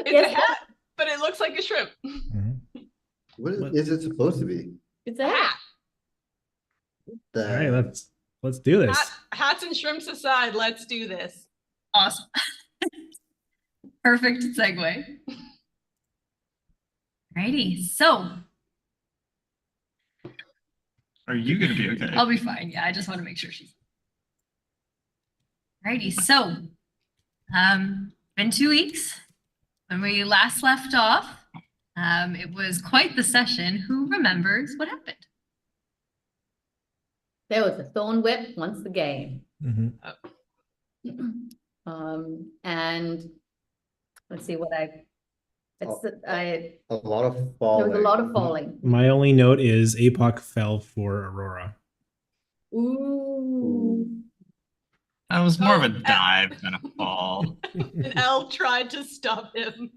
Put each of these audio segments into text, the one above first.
It's a hat, but it looks like a shrimp. What is it supposed to be? It's a hat. All right, let's do this. Hats and shrimps aside, let's do this. Awesome. Perfect segue. Alrighty, so. Are you gonna be okay? I'll be fine. Yeah, I just want to make sure she's. Alrighty, so. Been 2 weeks. When we last left off, it was quite the session. Who remembers what happened? There was a thorn whip once again. And let's see what a lot of falling. There was a lot of falling. My only note is Apoc fell for Aurora. Ooh. That was more of a dive than a fall. And Elle tried to stop him.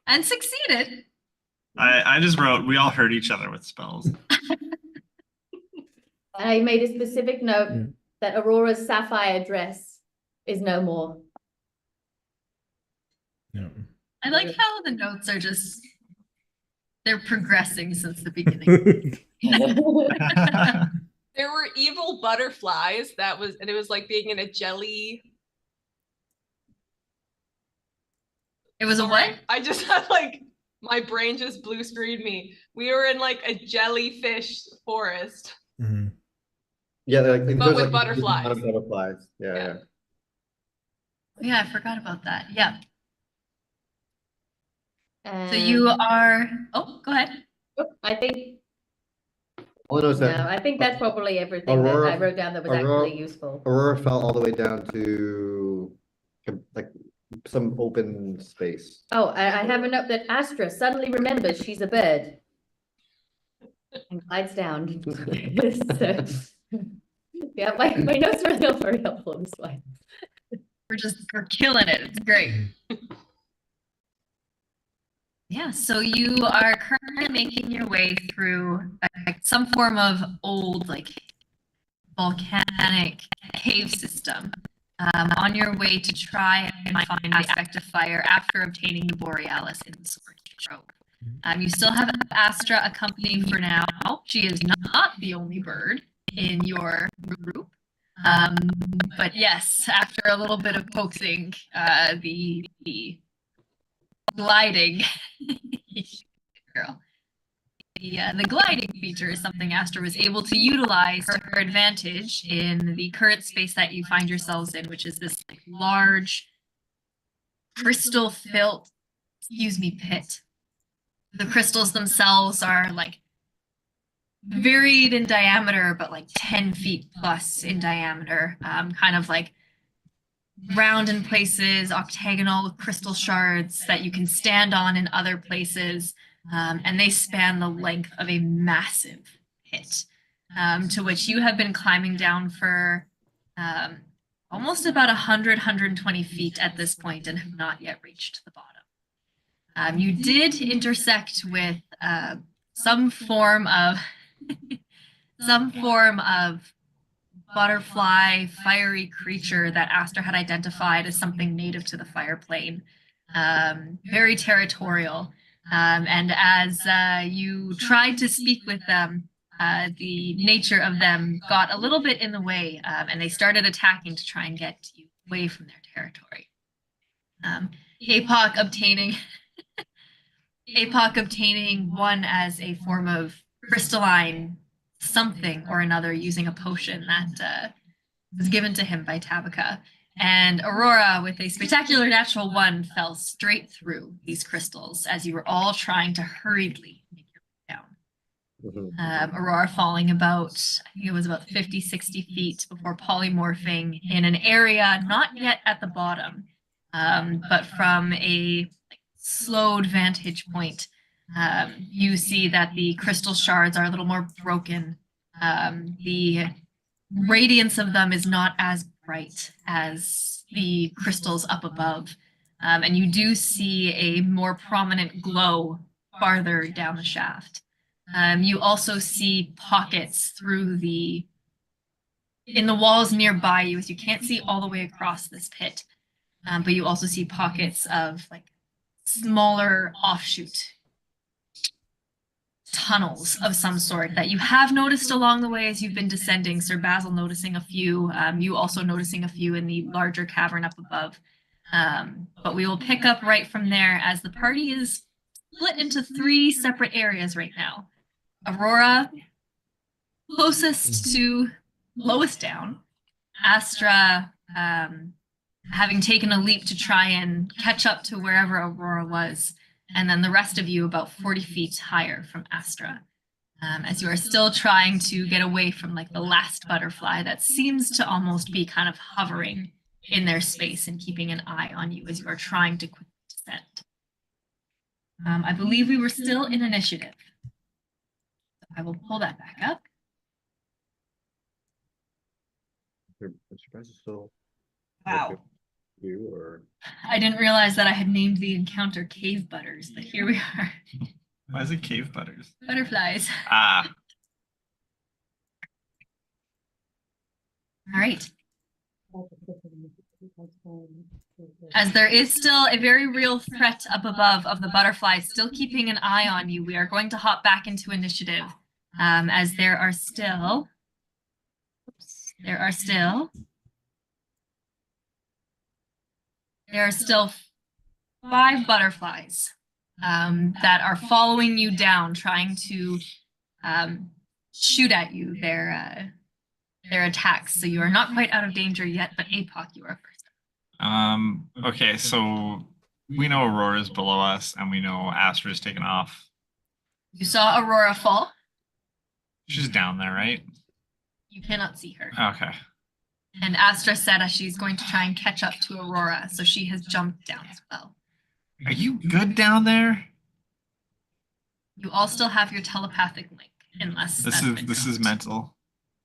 And succeeded. I just wrote, we all hurt each other with spells. I made a specific note that Aurora's sapphire dress is no more. No. I like how the notes are just, they're progressing since the beginning. There were evil butterflies. And it was like being in a jelly. It was a what? I just had like, my brain just blue screened me. We were in like a jellyfish forest. Yeah, but with butterflies. Butterflies. Yeah. Yeah, I forgot about that. Yeah. So you are. Oh, go ahead. I think. Oh, no, I think that's probably everything that I wrote down that was actually useful. Aurora fell all the way down to like some open space. Oh, I have a note that Astra suddenly remembers she's a bird and glides down. So, yeah, my notes are not very helpful this way. We're killing it. It's great. Yeah, so you are currently making your way through some form of old, like, volcanic cave system on your way to try and find the aspect of fire after obtaining the Borealis in the Sword Trove. You still have Astra accompanying for now. She is not the only bird in your group. But yes, after a little bit of coaxing, the gliding girl. The gliding feature is something Astra was able to utilize to her advantage in the current space that you find yourselves in, which is this like, large crystal-filled, pit. The crystals themselves are like varied in diameter, but like 10 feet plus in diameter, kind of like round in places, octagonal crystal shards that you can stand on in other places, and they span the length of a massive pit, to which you have been climbing down for almost about 120 feet at this point and have not yet reached the bottom. You did intersect with some form of butterfly, fiery creature that Astra had identified as something native to the fire plane. Very territorial. And as you tried to speak with them, the nature of them got a little bit in the way, and they started attacking to try and get you away from their territory. Apoc obtaining one as a form of crystalline something or another using a potion that was given to him by Tabitha. And Aurora, with a spectacular natural 1, fell straight through these crystals as you were all trying to hurriedly make your way down. Aurora falling about, I think it was about 50, 60 feet before polymorphing in an area not yet at the bottom, but from a slowed vantage point. You see that the crystal shards are a little more broken. The radiance of them is not as bright as the crystals up above. And you do see a more prominent glow farther down the shaft. You also see pockets in the walls nearby you, as you can't see all the way across this pit. But you also see pockets of like smaller offshoot tunnels of some sort that you have noticed along the way as you've been descending. Sir Basil noticing a few, you also noticing a few in the larger cavern up above. But we will pick up right from there as the party is split into 3 separate areas right now. Aurora, closest to lowest down. Astra, having taken a leap to try and catch up to wherever Aurora was. And then the rest of you about 40 feet higher from Astra. As you are still trying to get away from like the last butterfly that seems to almost be kind of hovering in their space and keeping an eye on you as you are trying to quickly descend. I believe we were still in initiative. So I will pull that back up. I'm surprised it's still. Wow. You or. I didn't realize that I had named the encounter Cave Butters, but here we are. Why is it cave butters? Butterflies. Ah, All right. As there is still a very real threat up above of the butterflies still keeping an eye on you, we are going to hop back into initiative. As there are still 5 butterflies that are following you down, trying to shoot at you their attacks. So you are not quite out of danger yet, but Apoc, you are first. okay, so we know Aurora's below us and we know Astra's taken off. You saw Aurora fall. She's down there, right? You cannot see her. Okay. And Astra said as she's going to try and catch up to Aurora, so she has jumped down as well. Are you good down there? You all still have your telepathic link, unless This that's is been this is dropped. mental.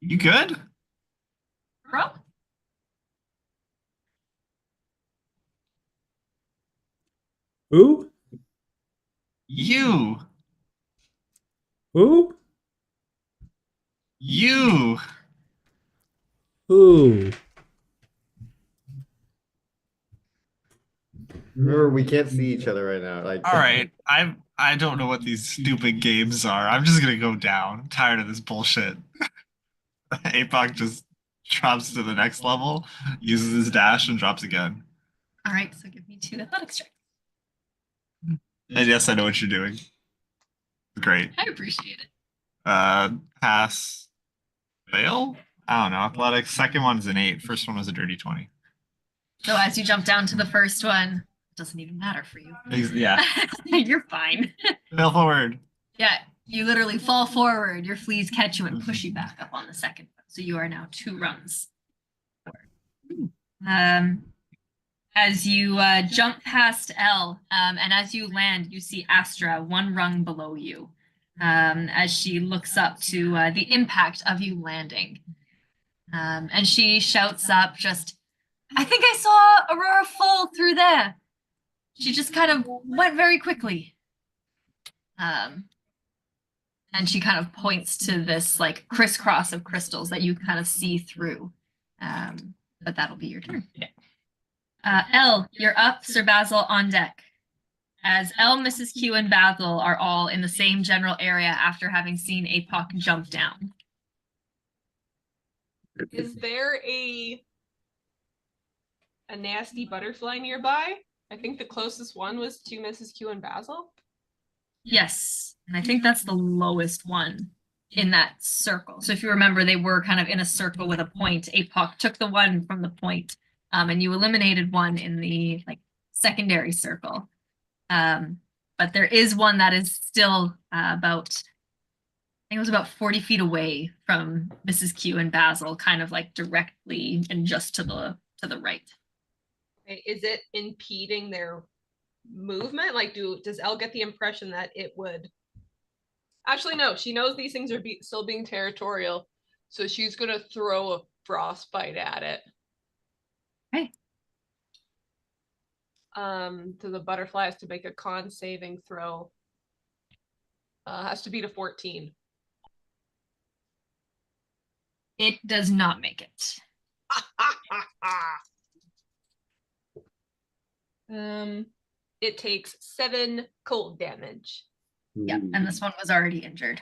You good? Bro? Who? You. Who? You. Who? Remember, we can't see each other right now. Like. All right. I don't know what these stupid games are. I'm just gonna go down. I'm tired of this bullshit. Apoc just drops to the next level, uses his dash, and drops again. All right, so give me 2 athletics checks. And yes, I know what you're doing. Great. I appreciate it. Pass. Fail? I don't know. Athletics. Second one is an 8. First one was a dirty 20. So as you jump down to the first one, it doesn't even matter for you. Yeah. You're fine. Fail forward. Yeah, you literally fall forward, your fleas catch you and push you back up on the second one. So you are now 2 rungs. As you jump past Elle, and as you land, you see Astra 1 rung below you, as she looks up to the impact of you landing. And she shouts up just, I think I saw Aurora fall through there. She just kind of went very quickly. And she kind of points to this like crisscross of crystals that you kind of see through. But that'll be your turn. Yeah. Elle, you're up. Sir Basil on deck. As Elle, Mrs. Q, and Basil are all in the same general area after having seen Apoc jump down. Is there a nasty butterfly nearby? I think the closest one was to Mrs. Q and Basil. Yes, and I think that's the lowest one in that circle. So if you remember, they were kind of in a circle with a point. Apoc took the one from the point, and you eliminated one in the like secondary circle. But there is one that is still about, I think it was about 40 feet away from Mrs. Q and Basil, kind of like directly and just to the right. Okay, is it impeding their movement? Like, does Elle get the impression that it would? Actually, no. She knows these things are still being territorial, so she's gonna throw a frostbite at it. Okay. To the butterflies to make a con saving throw. Has to beat a 14. It does not make it. it takes 7 cold damage. Yeah, and this one was already injured.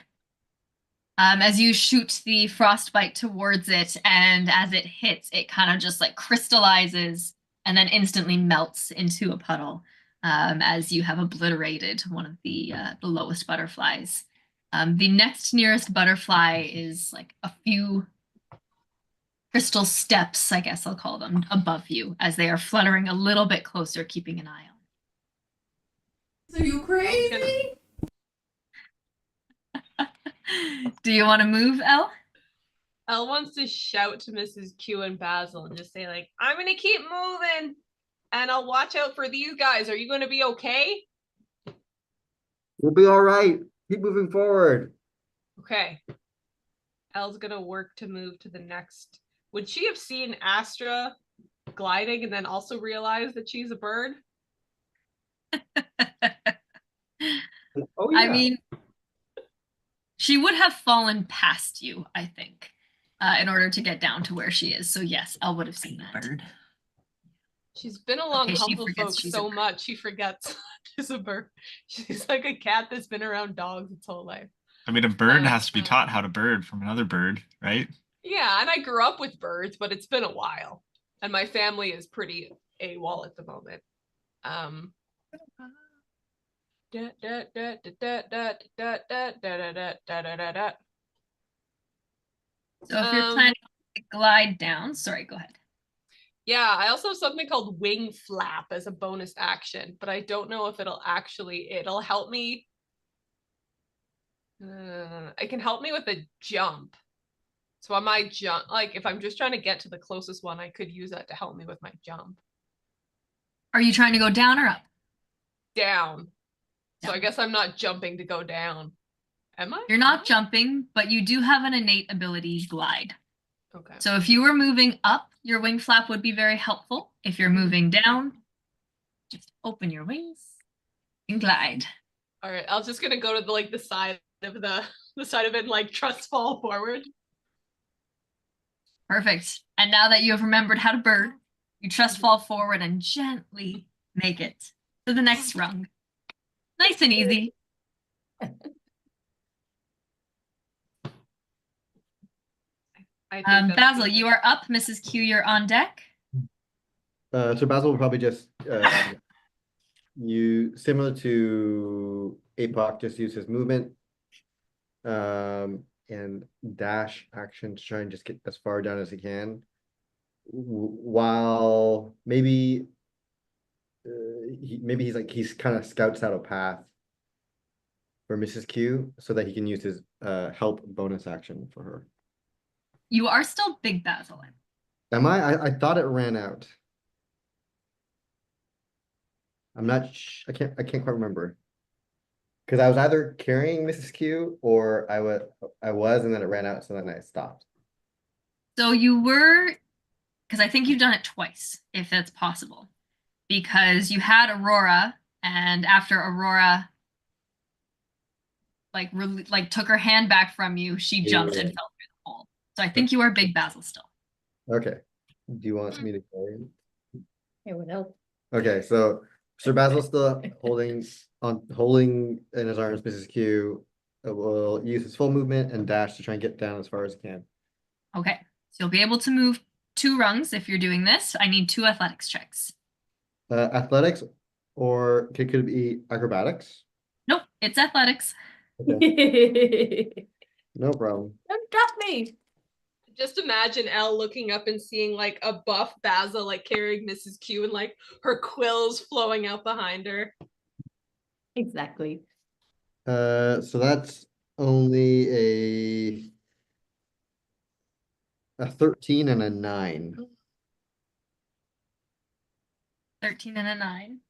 As you shoot the frostbite towards it, and as it hits, it kind of just like crystallizes and then instantly melts into a puddle, as you have obliterated one of the lowest butterflies. The next nearest butterfly is like a few crystal steps, I guess I'll call them, above you, as they are fluttering a little bit closer, keeping an eye on. Are you crazy? Do you want to move, Elle? Elle wants to shout to Mrs. Q and Basil and just say like, I'm gonna keep moving and I'll watch out for these guys. Are you gonna be okay? We'll be all right. Keep moving forward. Okay. Elle's gonna work to move to the next. Would she have seen Astra gliding and then also realize that she's a bird? Oh I mean, she would have fallen past you, I think, in order to get down to where she is. So yes, Elle would have seen that. Bird. She's been along Okay, she Humble forgets Folk she's a so bird. much she forgets she's a bird. She's like a cat that's been around dogs its whole life. I mean, a bird has to be taught how to bird from another bird, right? Yeah, and I grew up with birds, but it's been a while. And my family is pretty AWOL at the moment. So if you're planning to glide down, sorry, go ahead. Yeah, I also have something called wing flap as a bonus action, but I don't know if it'll help me. It can help me with a jump. So I might jump, like if I'm just trying to get to the closest one, I could use that to help me with my jump. Are you trying to go down or up? Down. So I Down. guess I'm not jumping to go down. Am I? You're not jumping, but you do have an innate ability glide. Okay. So if you were moving up, your wing flap would be very helpful. If you're moving down, just open your wings and glide. All right, I'm just gonna go to the side of the side of it and like trust fall forward. Perfect. And now that you have remembered how to bird, you trust fall forward and gently make it to the next rung. Nice and easy. I think that's Basil, good. you are up. Mrs. Q, you're on deck. So Basil will probably just you similar to Apoc, just use his movement and dash action to try and just get as far down as he can, while maybe he's kind of scouts out a path for Mrs. Q so that he can use his help bonus action for her. You are still Big Basil. Am I thought it ran out. I'm not I can't quite remember. Because I was either carrying Mrs. Q or I was and then it ran out, so then I stopped. So you were, because I think you've done it twice, if that's possible. Because you had Aurora, and after Aurora took her hand back from you, she jumped and fell through the hole. So I think you are Big Basil still. Okay. Do you want me to carry him? It would help. Okay, so Sir Basil's still holding in his arms Mrs. Q. Will use his full movement and dash to try and get down as far as he can. Okay, so you'll be able to move 2 rungs if you're doing this. I need 2 athletics checks. Athletics, or could it be acrobatics? Nope, it's athletics. Okay. No problem. Don't drop me. Just imagine Elle looking up and seeing like a buff Basil like carrying Mrs. Q and like her quills flowing out behind her. Exactly. So that's only a 13 and a 9. 13 and a 9.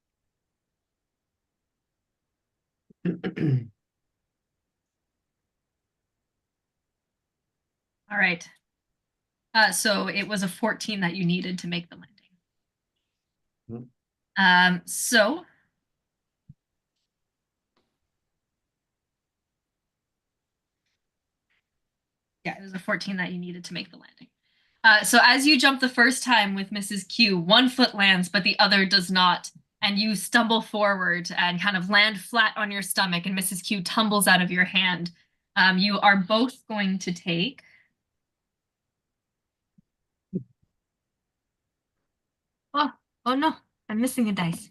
All right. So it was a 14 that you needed to make the landing. So yeah, it was a 14 that you needed to make the landing. So as you jump the first time with Mrs. Q, one foot lands, but the other does not and you stumble forward and kind of land flat on your stomach, and Mrs. Q tumbles out of your hand. You are both going to take oh no, I'm missing a dice.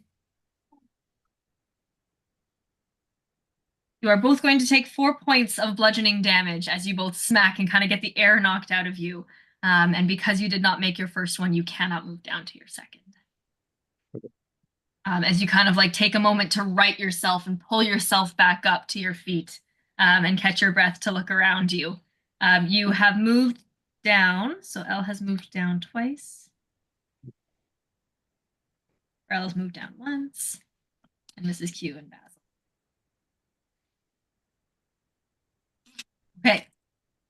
You are both going to take 4 points of bludgeoning damage as you both smack and kind of get the air knocked out of you. And because you did not make your first one, you cannot move down to your second. As you kind of like take a moment to right yourself and pull yourself back up to your feet and catch your breath to look around you. You have moved down, so Elle has moved down twice. Elle's moved down once, and Mrs. Q and Basil. Okay.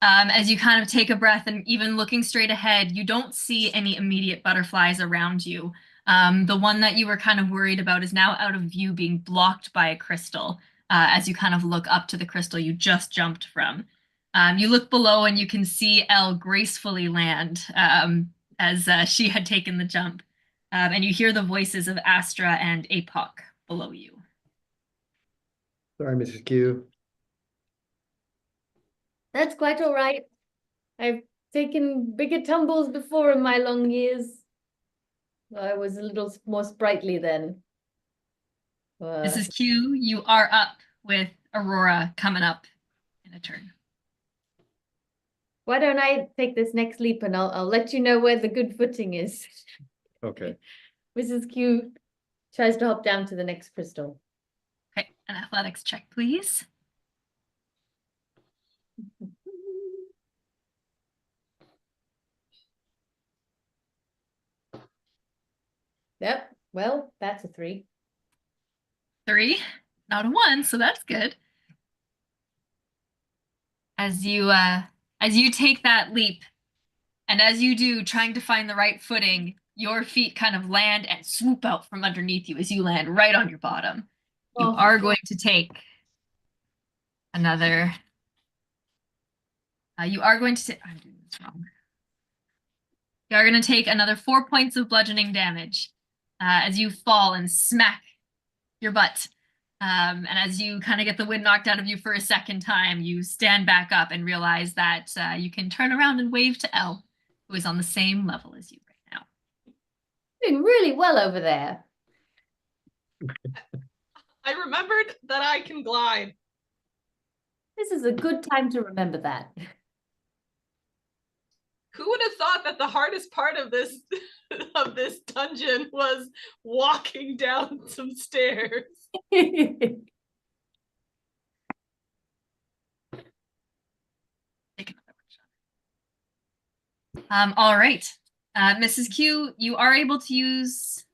As you kind of take a breath and even looking straight ahead, you don't see any immediate butterflies around you. The one that you were kind of worried about is now out of view, being blocked by a crystal. As you kind of look up to the crystal you just jumped from. You look below and you can see Elle gracefully land as she had taken the jump. And you hear the voices of Astra and Apoc below you. Sorry, Mrs. Q. That's quite all right. I've taken bigger tumbles before in my long years. I was a little more sprightly then. Mrs. Q, you are up with Aurora coming up in a turn. Why don't I take this next leap and I'll let you know where the good footing is. Okay. Mrs. Q tries to hop down to the next crystal. Okay, an athletics check, please. Yep, well, that's a 3. 3, not a 1, so that's good. As you take that leap, and as you do, trying to find the right footing, your feet kind of land and swoop out from underneath you as you land right on your bottom. You Oh. are going to take another. You are going to take. I'm doing this wrong. You are going to take another 4 points of bludgeoning damage as you fall and smack your butt. And as you kind of get the wind knocked out of you for a second time, you stand back up and realize that you can turn around and wave to Elle, who is on the same level as you right now. Doing really well over there. I remembered that I can glide. This is a good time to remember that. Who would have thought that the hardest part of this dungeon was walking down some stairs? Take another shot. All right. Mrs. Q, you are able to use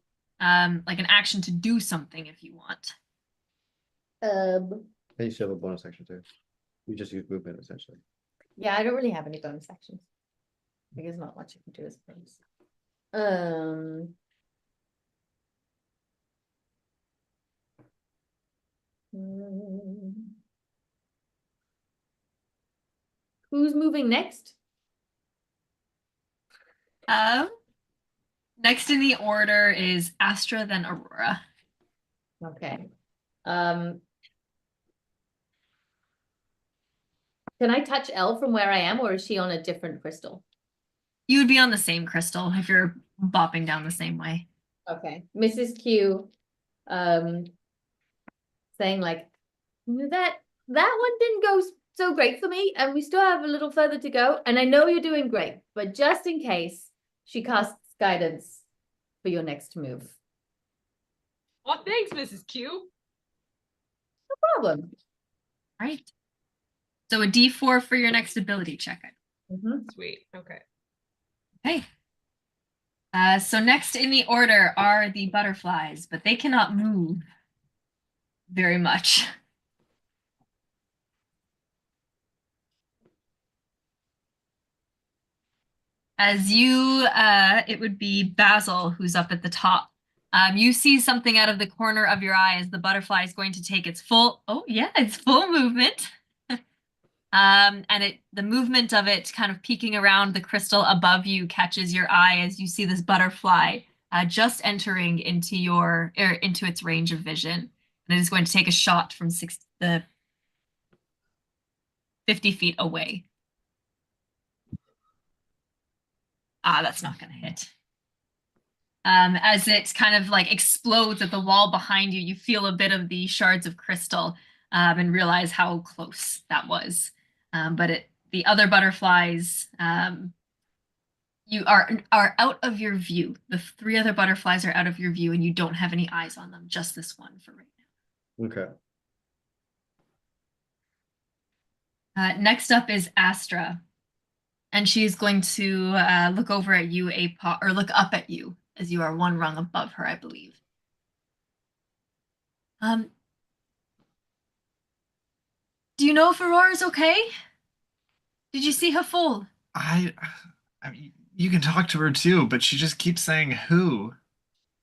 like an action to do something if you want. And you still have a bonus action too. You just use movement essentially. Yeah, I don't really have any bonus actions. Because not much I can do as bonus. Who's moving next? Next in the order is Astra, then Aurora. Okay. Can I touch Elle from where I am, or is she on a different crystal? You would be on the same crystal if you're bopping down the same way. Okay. Mrs. Q, saying like, that one didn't go so great for me, and we still have a little further to go, and I know you're doing great, but just in case, she casts guidance for your next move. Oh, thanks, Mrs. Q. No problem. All right. So a D4 for your next ability check. Sweet. Okay. Okay. So next in the order are the butterflies, but they cannot move very much. As you, it would be Basil who's up at the top. You see something out of the corner of your eye as the butterfly is going to take its full, its full movement. And the movement of it kind of peeking around the crystal above you catches your eye as you see this butterfly just entering into into its range of vision, and it is going to take a shot from 50 feet away. That's not going to hit. As it kind of like explodes at the wall behind you, you feel a bit of the shards of crystal and realize how close that was. But the other butterflies, you are out of your view. The 3 other butterflies are out of your view, and you don't have any eyes on them. Just this one for right now. Okay. Next up is Astra, and she's going to look over at you, Apoc, or look up at you, as you are 1 rung above her, I believe. Do you know if Aurora's okay? Did you see her fall? I mean, you can talk to her too, but she just keeps saying who.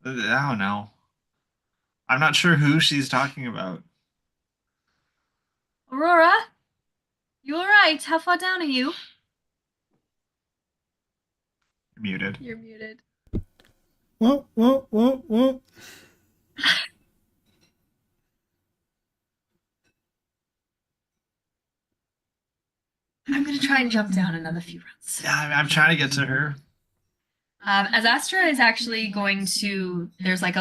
I don't know. I'm not sure who she's talking about. Aurora? You alright? How far down are you? You're muted. You're muted. Whoa. I'm gonna try and jump down another few rounds. Yeah, I'm trying to get to her. As Astra is actually going to, there's an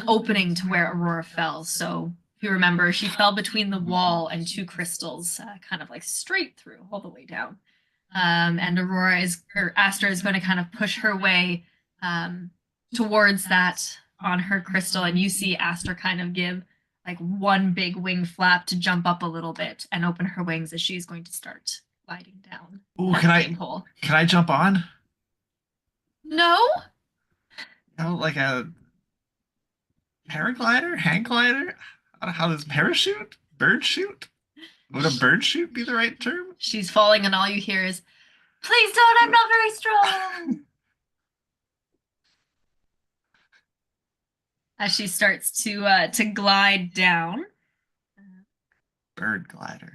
opening to where Aurora fell. So if you remember, she fell between the wall and 2 crystals, kind of like straight through all the way down. And Astra is going to kind of push her way towards that on her crystal, and you see Astra kind of give like 1 big wing flap to jump up a little bit and open her wings as she's going to start gliding down. Ooh, that big hole. Can I jump on? No? Like a paraglider? Hang glider? How does parachute? Bird shoot? Would a bird shoot be the right term? She's falling, and all you hear is, "Please don't, I'm not very strong." As she starts to glide down. Bird glider.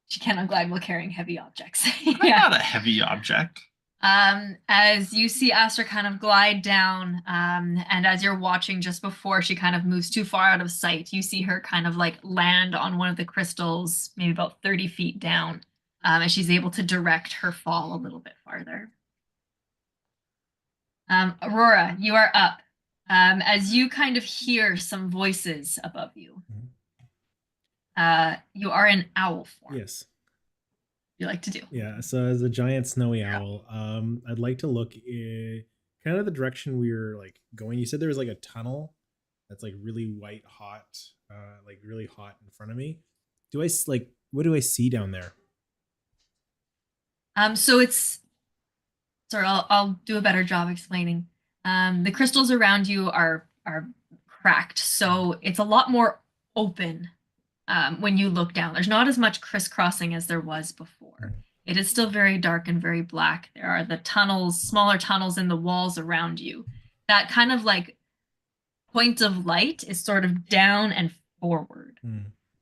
She cannot glide while carrying heavy objects. I'm not a heavy object. As you see Astra kind of glide down, and as you're watching just before she kind of moves too far out of sight, you see her kind of like land on one of the crystals, maybe about 30 feet down, as she's able to direct her fall a little bit farther. Aurora, you are up. As you kind of hear some voices above you. You are in owl form. Yes. You like to do? Yeah. So as a giant snowy owl, I'd like to look kind of the direction we were like going. You said there was like a tunnel that's like really white hot, like really hot in front of me. What do I see down there? So it's, sorry, I'll do a better job explaining. The crystals around you are cracked, so it's a lot more open when you look down. There's not as much crisscrossing as there was before. It is still very dark and very black. There are the tunnels, smaller tunnels in the walls around you. That kind of like point of light is sort of down and forward.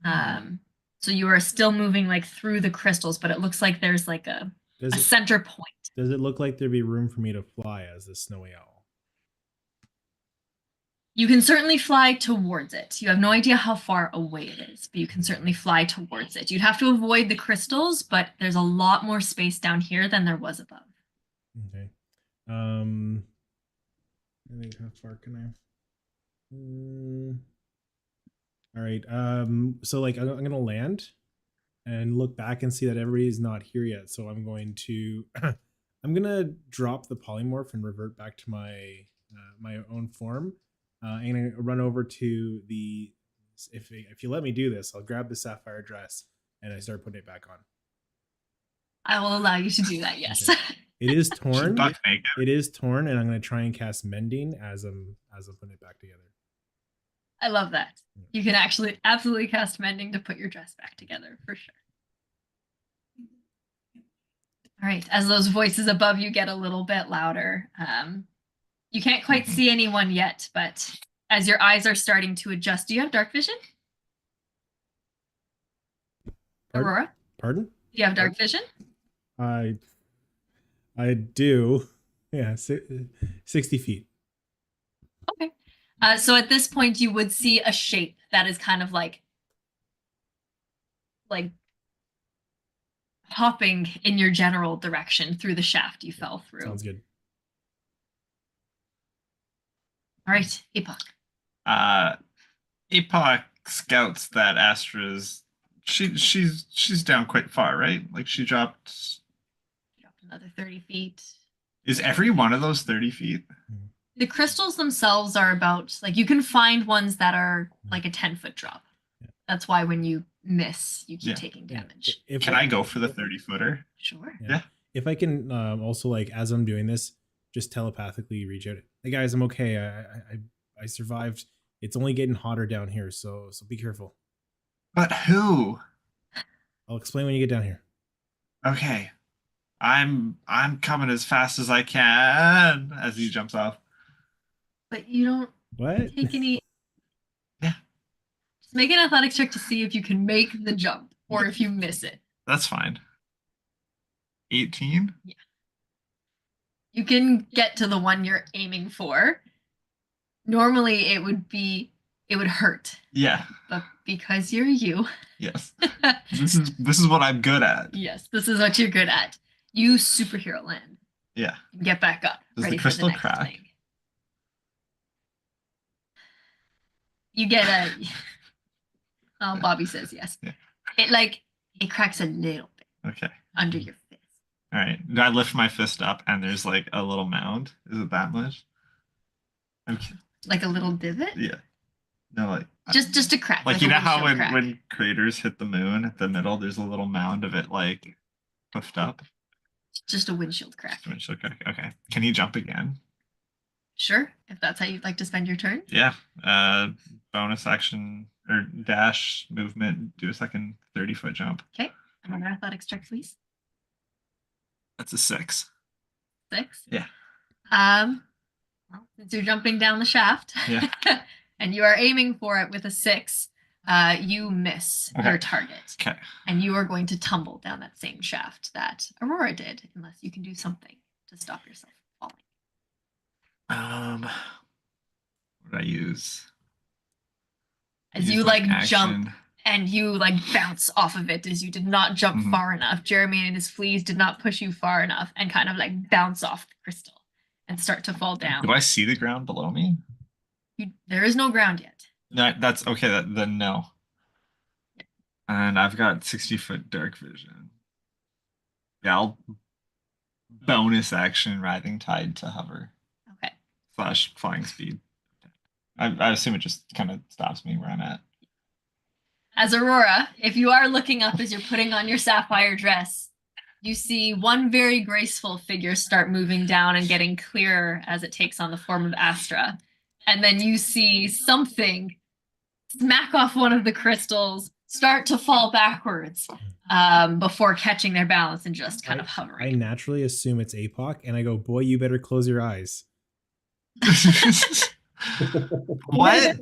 So you are still moving like through the crystals, but it looks like there's like a center point. Does it look like there'd be room for me to fly as the snowy owl? You can certainly fly towards it. You have no idea how far away it is, but you can certainly fly towards it. You'd have to avoid the crystals, but there's a lot more space down here than there was above. Okay. I think how far can I? All right. So like I'm gonna land and look back and see that everybody's not here yet. So I'm going to I'm gonna drop the polymorph and revert back to my my own form. I'm gonna run over to the. If you let me do this, I'll grab the sapphire dress and I start putting it back on. I will allow you to do that. Yes. Okay. It is torn. Buck naked. It is torn, and I'm gonna try and cast mending as I'm putting it back together. I love that. You can actually absolutely cast mending to put your dress back together for sure. All right. As those voices above you get a little bit louder, you can't quite see anyone yet, but as your eyes are starting to adjust, do you have dark vision? Aurora, Pardon? do you have dark vision? I do. Yeah, 60 feet. Okay. So at this point, you would see a shape that is kind of like hopping in your general direction through the shaft you fell through. Sounds good. All right, Apoc. Apoc scouts that Astra's she's down quite far, right? Like she dropped Another 30 feet. Is every one of those 30 feet? The crystals themselves are about, like, you can find ones that are like a 10-foot drop. Yeah. That's why when you miss, you keep Yeah. taking Yeah. damage. Can I go for the 30-footer? Sure. Yeah. If I can also, like, as I'm doing this, just telepathically reach out. Hey guys, I'm okay. I survived. It's only getting hotter down here, so be careful. But who? I'll explain when you get down here. Okay. I'm coming as fast as I can as he jumps off. But you don't What? take any. Yeah. Just make an athletics check to see if you can make the jump or if you miss it. That's fine. 18? Yeah. You can get to the one you're aiming for. Normally it would hurt, Yeah. but because you're you, Yes. This is what I'm good at. yes, this is what you're good at. You superhero land. Yeah. Get back up. Does the ready for crystal next crack? thing. You get a. Oh, Bobby says yes. Yeah. It cracks a little bit Okay. under your fist. All right. I lift my fist up and there's like a little mound. Is it that much? Okay. Like a little divot. Yeah. No, like Just a crack. like a you know how windshield crack. when craters hit the moon at the middle, there's a little mound of it like puffed up. Just a windshield crack. Okay. Can he jump again? Sure, if that's how you'd like to spend your turn. Yeah. Bonus action or dash movement. Do a second 30-foot jump. Okay. Another athletics check, please. That's a 6. 6. Yeah. Well, since you're jumping down the shaft, Yeah. and you are aiming for it with a 6, you miss Okay. your target, Okay. and you are going to tumble down that same shaft that Aurora did, unless you can do something to stop yourself from falling. What did I use? As Use you my jump action. and you bounce off of it, as you did not jump Mhm. far enough. Jeremy and his fleas did not push you far enough, and kind of bounce off the crystal and start to fall down. Do I see the ground below me? There is no ground yet. No, that's okay. Then no. And I've got 60-foot dark vision. Yeah, I'll bonus action Writhing Tide to hover Okay. / flying speed. I assume it just kind of stops me where I'm at. As Aurora, if you are looking up as you're putting on your sapphire dress, you see one very graceful figure start moving down and getting clearer as it takes on the form of Astra. And then you see something smack off one of the crystals, start to fall backwards before catching their balance and just kind of I hovering. naturally assume it's Apoc, and I go, boy, you better close your eyes. What?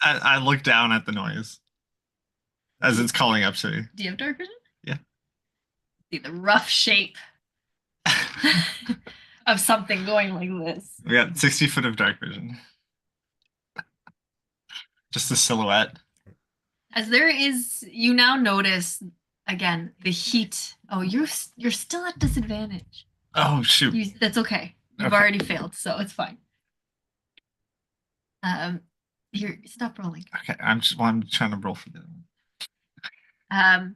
I look down at the noise as it's calling up to me. Do you have dark vision? Yeah. See the rough shape of something going like this. We got 60 foot of dark vision. Just a silhouette. As there is, you now notice again the heat. Oh, you're still at disadvantage. Oh shoot. That's okay. You've Okay. already failed, so it's fine. Here, stop rolling. Okay, I'm trying to roll for the other one.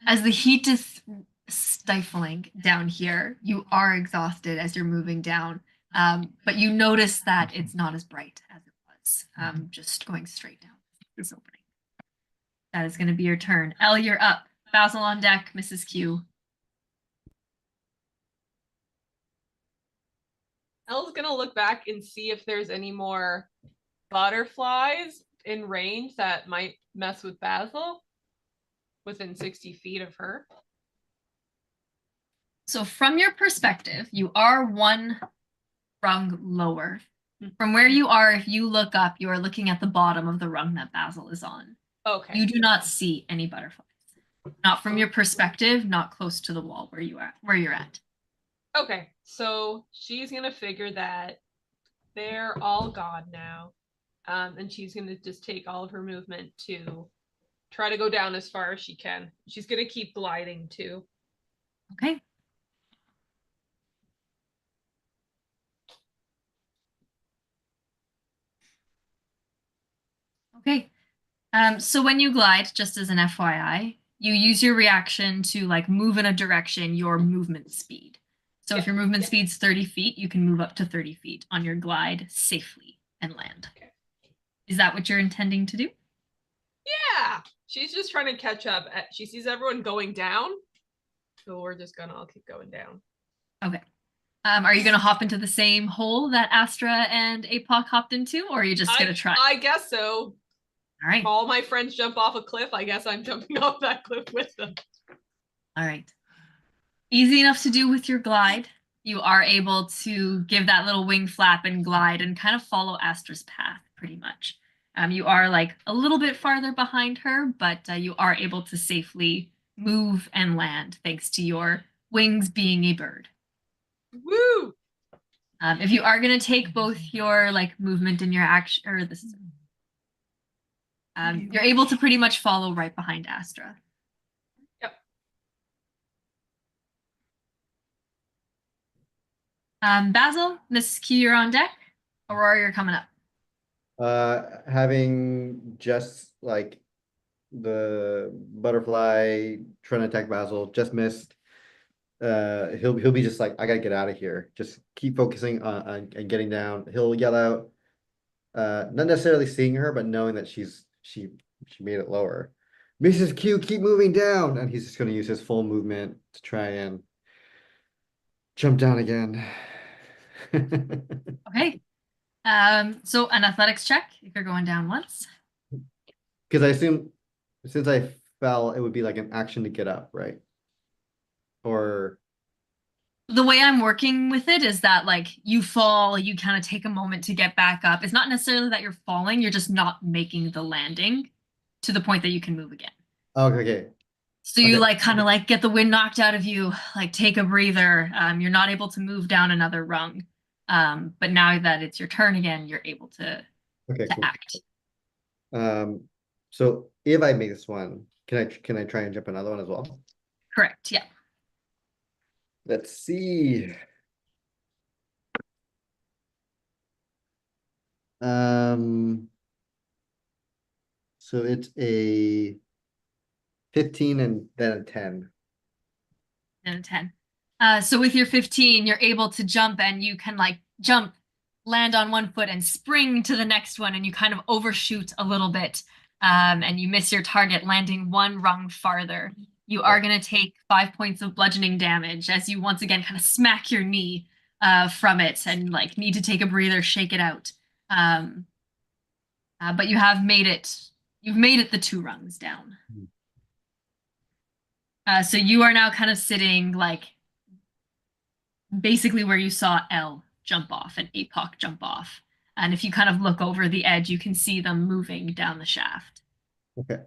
As the heat is stifling down here, you are exhausted as you're moving down. But you notice that it's not as bright as it was. Just going straight down this opening. That is going to be your turn. Elle, you're up. Basil on deck. Mrs. Q. Elle's gonna look back and see if there's any more butterflies in range that might mess with Basil within 60 feet of her. So from your perspective, you are one rung lower. From where you are, if you look up, you are looking at the bottom of the rung that Basil is on. Okay. You do not see any butterflies. Not from your perspective, not close to the wall where you're at. Okay, so she's gonna figure that they're all gone now. And she's gonna just take all of her movement to try to go down as far as she can. She's gonna keep gliding too. Okay. Okay. So when you glide, just as an FYI, you use your reaction to like move in a direction, your movement speed. So if your movement speed's 30 feet, you can move up to 30 feet on your glide safely and land. Okay. Is that what you're intending to do? Yeah, she's just trying to catch up. She sees everyone going down, so we're just gonna all keep going down. Okay. Are you going to hop into the same hole that Astra and Apoc hopped into, or are you just going to try? I guess so. All right. All my friends jump off a cliff. I guess I'm jumping off that cliff with them. All right. Easy enough to do with your glide. You are able to give that little wing flap and glide and kind of follow Astra's path pretty much. You are like a little bit farther behind her, but you are able to safely move and land thanks to your wings being a bird. Woo! If you are going to take both your like movement and your action, or this is, you're able to pretty much follow right behind Astra. Yep. Basil, Mrs. Q, you're on deck. Aurora, you're coming up. Having just like the butterfly trying to attack Basil, just missed. He'll be just like, I gotta get out of here. Just keep focusing on and getting down. He'll yell out, not necessarily seeing her, but knowing that she made it lower. Mrs. Q, keep moving down, and he's just gonna use his full movement to try and jump down again. Okay. So an athletics check if you're going down once. Because I assume since I fell, it would be like an action to get up, right? Or The way I'm working with it is that like you fall, you kind of take a moment to get back up. It's not necessarily that you're falling, you're just not making the landing to the point that you can move again. okay. So you Okay. like kind of like get the wind knocked out of you, like take a breather. You're not able to move down another rung. But now that it's your turn again, you're able to Okay, cool. act. So if I make this one, can I try and jump another one as well? Correct. Yeah. Let's see. So it's a 15 and then a 10. And a 10. So with your 15, you're able to jump and you can like jump, land on one foot and spring to the next one, and you kind of overshoot a little bit, and you miss your target, landing one rung farther. You are going to take 5 points of bludgeoning damage as you once again kind of smack your knee from it and like need to take a breather, shake it out. But you have made it. You've made it the 2 rungs down. So you are now kind of sitting like basically where you saw Elle jump off and Apoc jump off. And if you kind of look over the edge, you can see them moving down the shaft. Okay.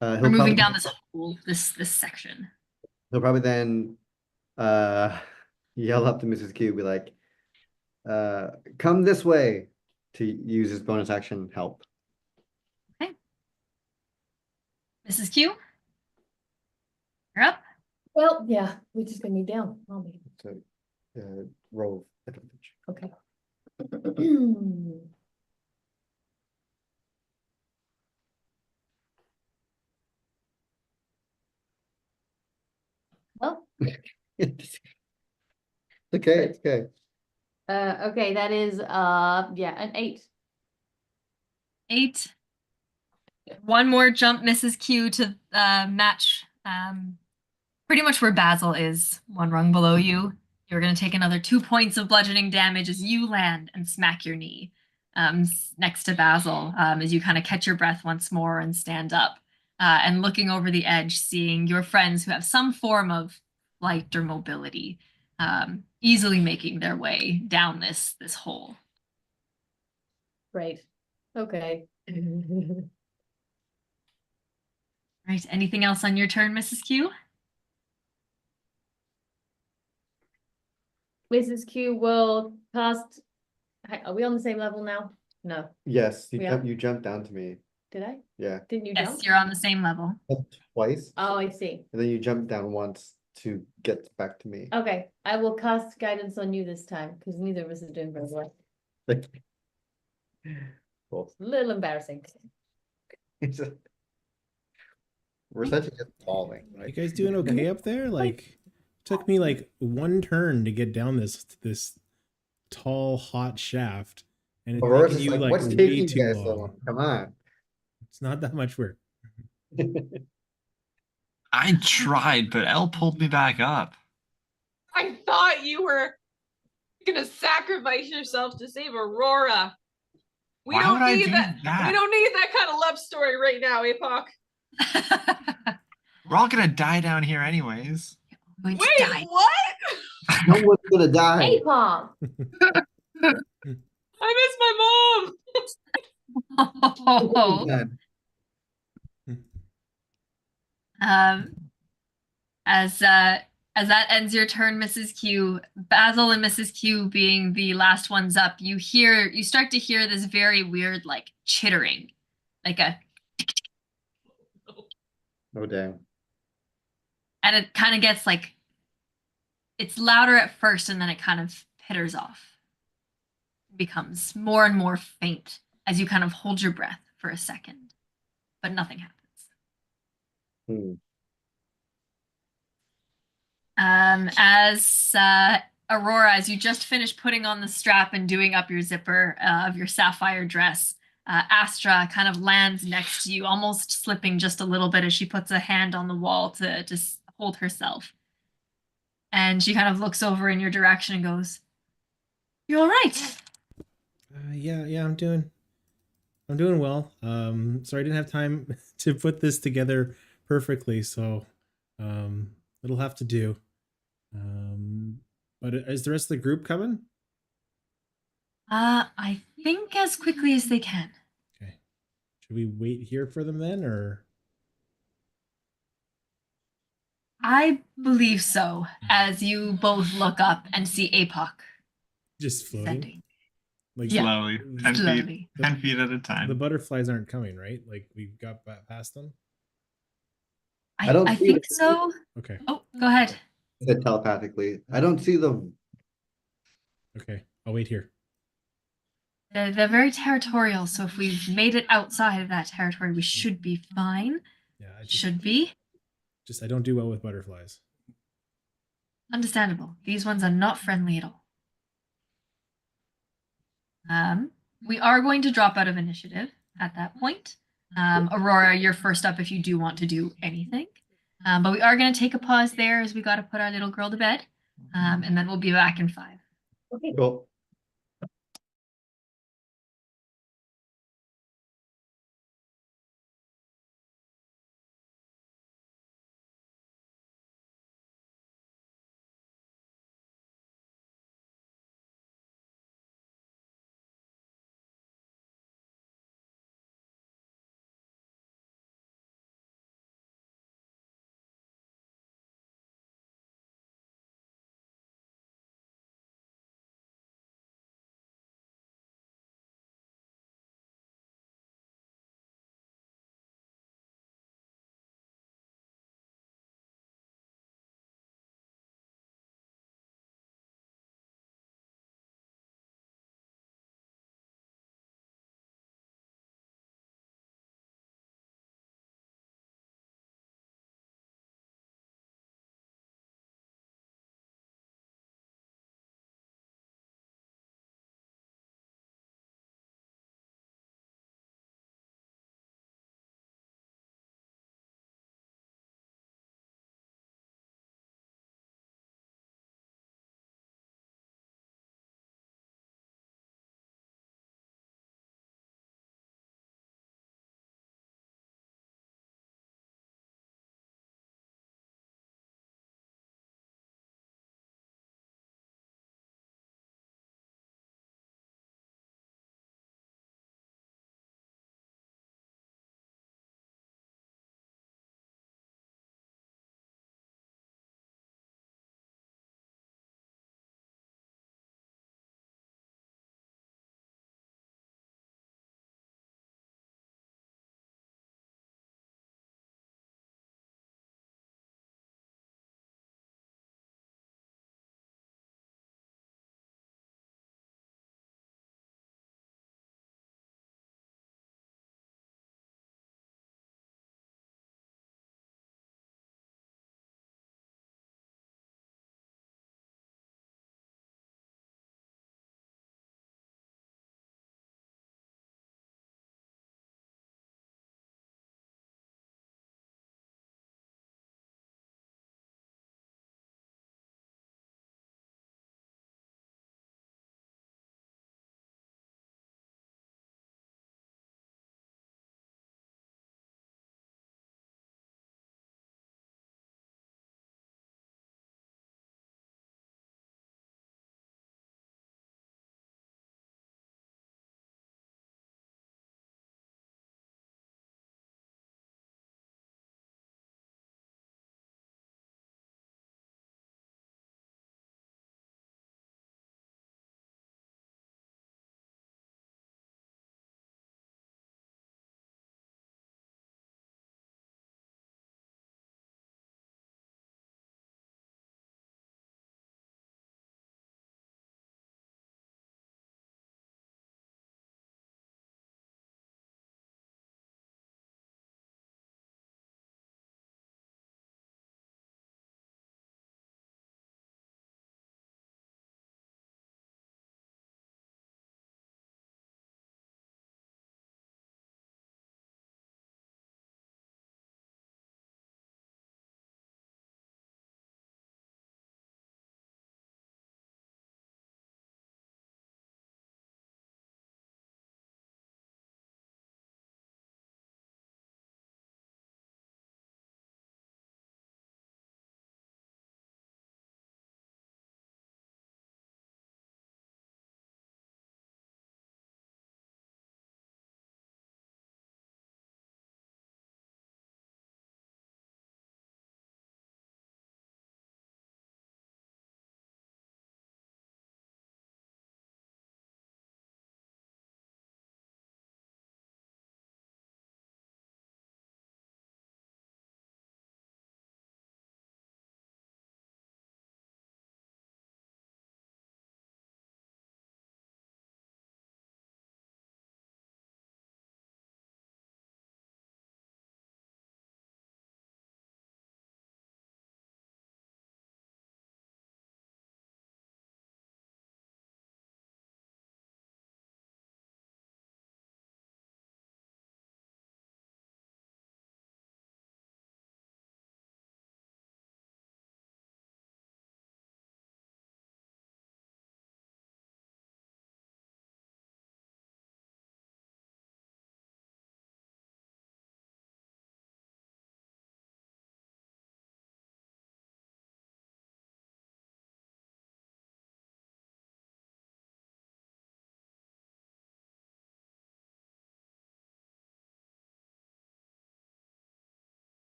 We're moving down this hole, this section. He'll probably then yell up to Mrs. Q, be like, come this way, to use his bonus action help. Okay. Mrs. Q, you're up. Well, yeah, we're just gonna be down, aren't we? So roll advantage. Okay. Well, It's okay, it's okay. okay, that is yeah, an 8. 8. One more jump, Mrs. Q, to match pretty much where Basil is, 1 rung below you. You're going to take another 2 points of bludgeoning damage as you land and smack your knee next to Basil as you kind of catch your breath once more and stand up. And looking over the edge, seeing your friends who have some form of flight or mobility easily making their way down this hole. Great. Okay. Right. Anything else on your turn, Mrs. Q? Mrs. Q will cast. Are we on the same level now? No. Yes, We are. you jumped down to me. Did I? Yeah, Didn't you Yes, jump? you're on the same level. twice. Oh, I see. And then you jumped down once to get back to me. Okay, I will cast guidance on you this time because neither of us is doing very well. Cool. A little embarrassing. We're such a good falling. You guys doing okay up there? Like, took me like one turn to get down this tall, hot shaft, and it's Aurora's taking just you like, like what's way taking you too guys so long. long? Come on. It's not that much work. I tried, but Elle pulled me back up. I thought you were gonna sacrifice yourself to save Aurora. We Why don't would I need do that. that? We don't need that kind of love story right now, Apoc. We're all gonna die down here anyways. Going to Wait, die. what? No one's gonna die. Hey, Paul. I miss my mom. Man. As that ends your turn, Mrs. Q, Basil and Mrs. Q being the last ones up, you start to hear this very weird like chittering, like Oh damn. and it kind of gets like it's louder at first and then it kind of pitters off. It becomes more and more faint as you kind of hold your breath for a second, but nothing happens. As Aurora, as you just finished putting on the strap and doing up your zipper of your sapphire dress, Astra kind of lands next to you, almost slipping just a little bit as she puts a hand on the wall to hold herself. And she kind of looks over in your direction and goes, "You all right?" Yeah, I'm doing well. Sorry I didn't have time to put this together perfectly, so it'll have to do. But is the rest of the group coming? I think as quickly as they can. Okay. Should we wait here for them then, or? I believe so, as you both look up and see Apoc Just floating? descending. Like Yeah. Slowly, 10 Slowly. feet, 10 feet at a the time. butterflies aren't coming, right? Like we got past them? I don't I see think it. so. Okay. Oh, go ahead. Said telepathically. I don't see them. Okay. I'll wait here. They're very territorial, so if we've made it outside of that territory, we should be fine. Yeah, Should be. I don't do well with butterflies. Understandable. These ones are not friendly at all. We are going to drop out of initiative at that point. Aurora, you're first up if you do want to do anything. But we are going to take a pause there as we got to put our little girl to bed. And then we'll be back in 5. Cool.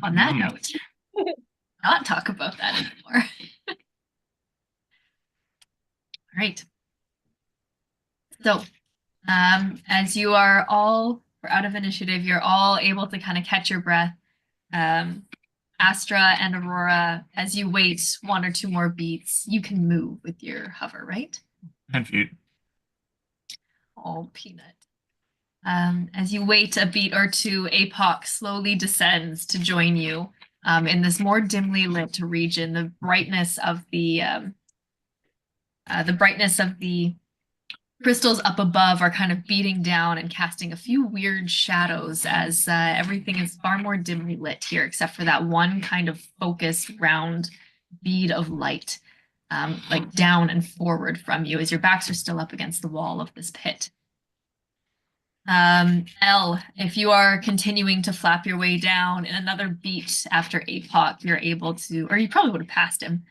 on that note, not talk about that anymore. All right. So, as you are all, we're out of initiative, you're all able to kind of catch your breath. Astra and Aurora, as you wait 1 or 2 more beats, you can move with your hover, right? 10 feet. Oh, peanut. As you wait a beat or two, Apoc slowly descends to join you in this more dimly lit region. The brightness of the crystals up above are kind of beating down and casting a few weird shadows as everything is far more dimly lit here, except for that one kind of focused round bead of light, like down and forward from you as your backs are still up against the wall of this pit. Elle, if you are continuing to flap your way down in another beat after Apoc, you're able to, or you probably would have passed him,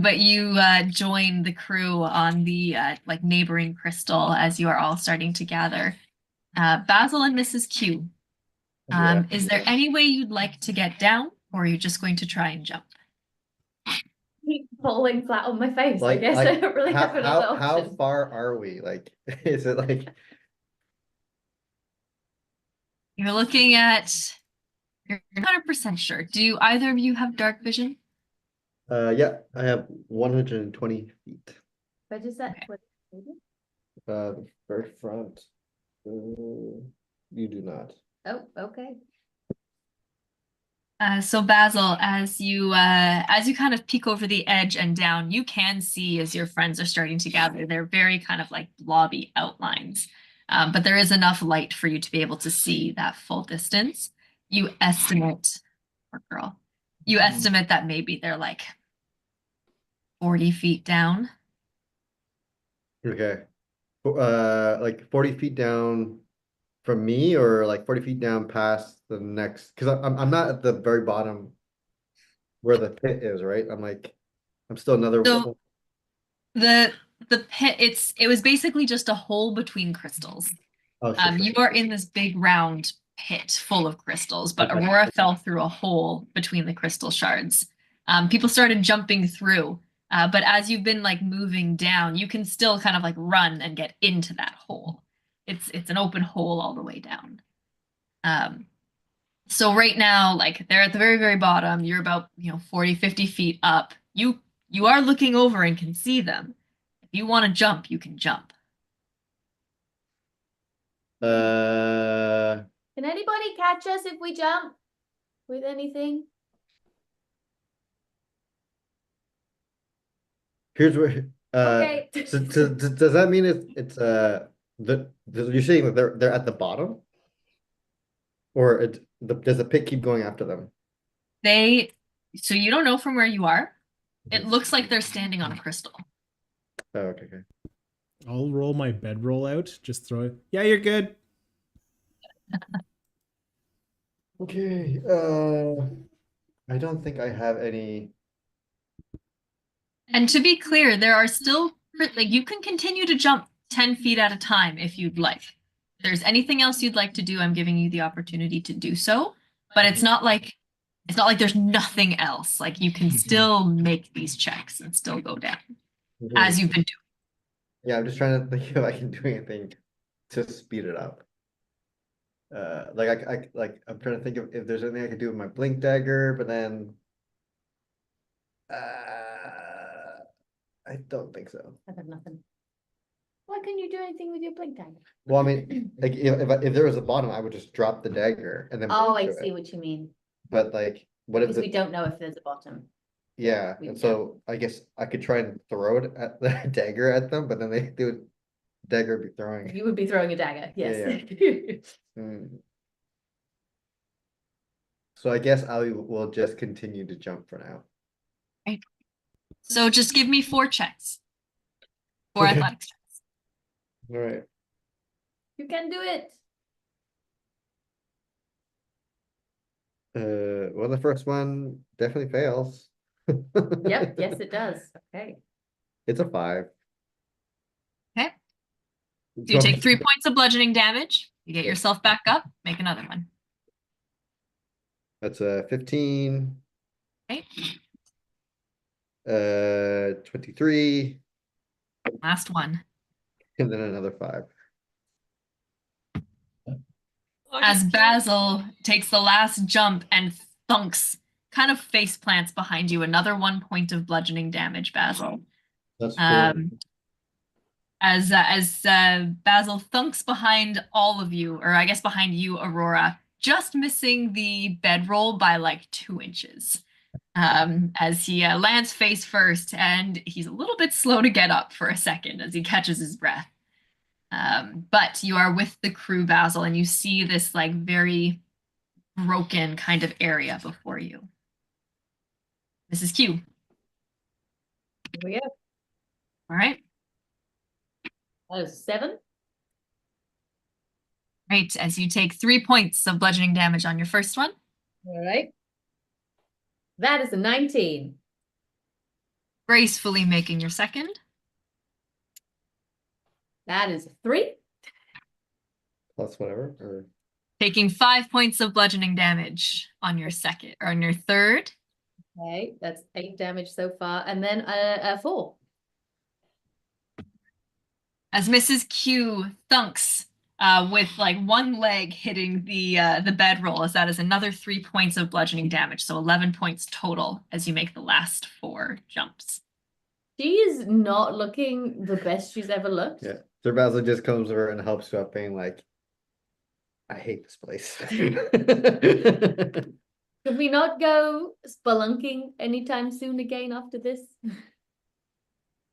but you join the crew on the like neighboring crystal as you are all starting to gather. Basil and Mrs. Q, Yeah. is there any way you'd like to get down, or are you just going to try and jump? Keep falling flat on my face. I Like, guess I don't really have another how option. far are we? Like, is it like? You're looking at, you're 100% sure. Do either of you have dark vision? Yeah, I have 120 feet. Where does that? Okay. The very front. You do not. Oh, okay. So Basil, as you kind of peek over the edge and down, you can see as your friends are starting to gather, they're very kind of like blobby outlines. But there is enough light for you to be able to see that full distance. You estimate, poor girl, you estimate that maybe they're like 40 feet down. Okay. Like 40 feet down from me, or like 40 feet down past the next, because I'm not at the very bottom where the pit is, right? I'm still another. So the pit, it was basically just a hole between crystals. Oh, sure, You are in this big round pit full of crystals, but Okay. Aurora fell through a hole between the crystal shards. People started jumping through, but as you've been like moving down, you can still kind of like run and get into that hole. It's an open hole all the way down. So right now, like they're at the very, very bottom. You're about 40, 50 feet up. You are looking over and can see them. If you want to jump, you can jump. Uh, Can anybody catch us if we jump with anything? Here's where. Okay. So, does that mean it's you're saying that they're at the bottom, or does the pit keep going after them? So you don't know from where you are. It looks like they're standing on a crystal. Oh, okay. I'll roll my bedroll out. Just throw it. Yeah, you're good. Okay. I don't think I have any. And to be clear, there are still, like, you can continue to jump 10 feet at a time if you'd like. If there's anything else you'd like to do, I'm giving you the opportunity to do so. But it's not like there's nothing else. Like, you can still make these checks and still go down as you've been doing. Yeah, I'm just trying to think if I can do anything to speed it up. I'm trying to think of if there's anything I could do with my blink dagger, but then I don't think so. I have nothing. Why couldn't you do anything with your blink dagger? Well, I mean, like if there was a bottom, I would just drop the dagger and then. Oh, blink I to see it. what you mean. But like, what if Because we don't know if there's a bottom. Yeah, we and don't. so I guess I could try and throw it at the dagger at them, but then they would dagger would be throwing. You would be throwing a dagger, yes. Hmm. So I guess I will just continue to jump for now. So just give me 4 checks. 4 Okay. athletics checks. All right. You can do it. Well, the first one definitely fails. Yep, yes, it does. Okay. It's a 5. Okay. So you take 3 points of bludgeoning damage. You get yourself back up. Make another one. That's a 15. Okay. 23, Last one. and then another 5. As Basil takes the last jump and thunks, kind of face plants behind you. Another 1 point of bludgeoning damage, Basil. That's 4. As Basil thunks behind all of you, or I guess behind you, Aurora, just missing the bedroll by like 2 inches. As he lands face first, and he's a little bit slow to get up for a second as he catches his breath. But you are with the crew, Basil, and you see this like very broken kind of area before you. Mrs. Q. Here we go. All right. That was 7. Right. As you take 3 points of bludgeoning damage on your first one. All right. That is a 19. Gracefully making your second. That is a 3. Plus whatever. Or Taking 5 points of bludgeoning damage on your second, or on your third. Okay, that's 8 damage so far, and then a 4. As Mrs. Q thunks with like one leg hitting the bedroll, as that is another 3 points of bludgeoning damage, so 11 points total as you make the last 4 jumps. She is not looking the best she's ever looked. yeah. Sir Basil just comes over and helps you up, being like, I hate this place. Could we not go spelunking anytime soon again after this?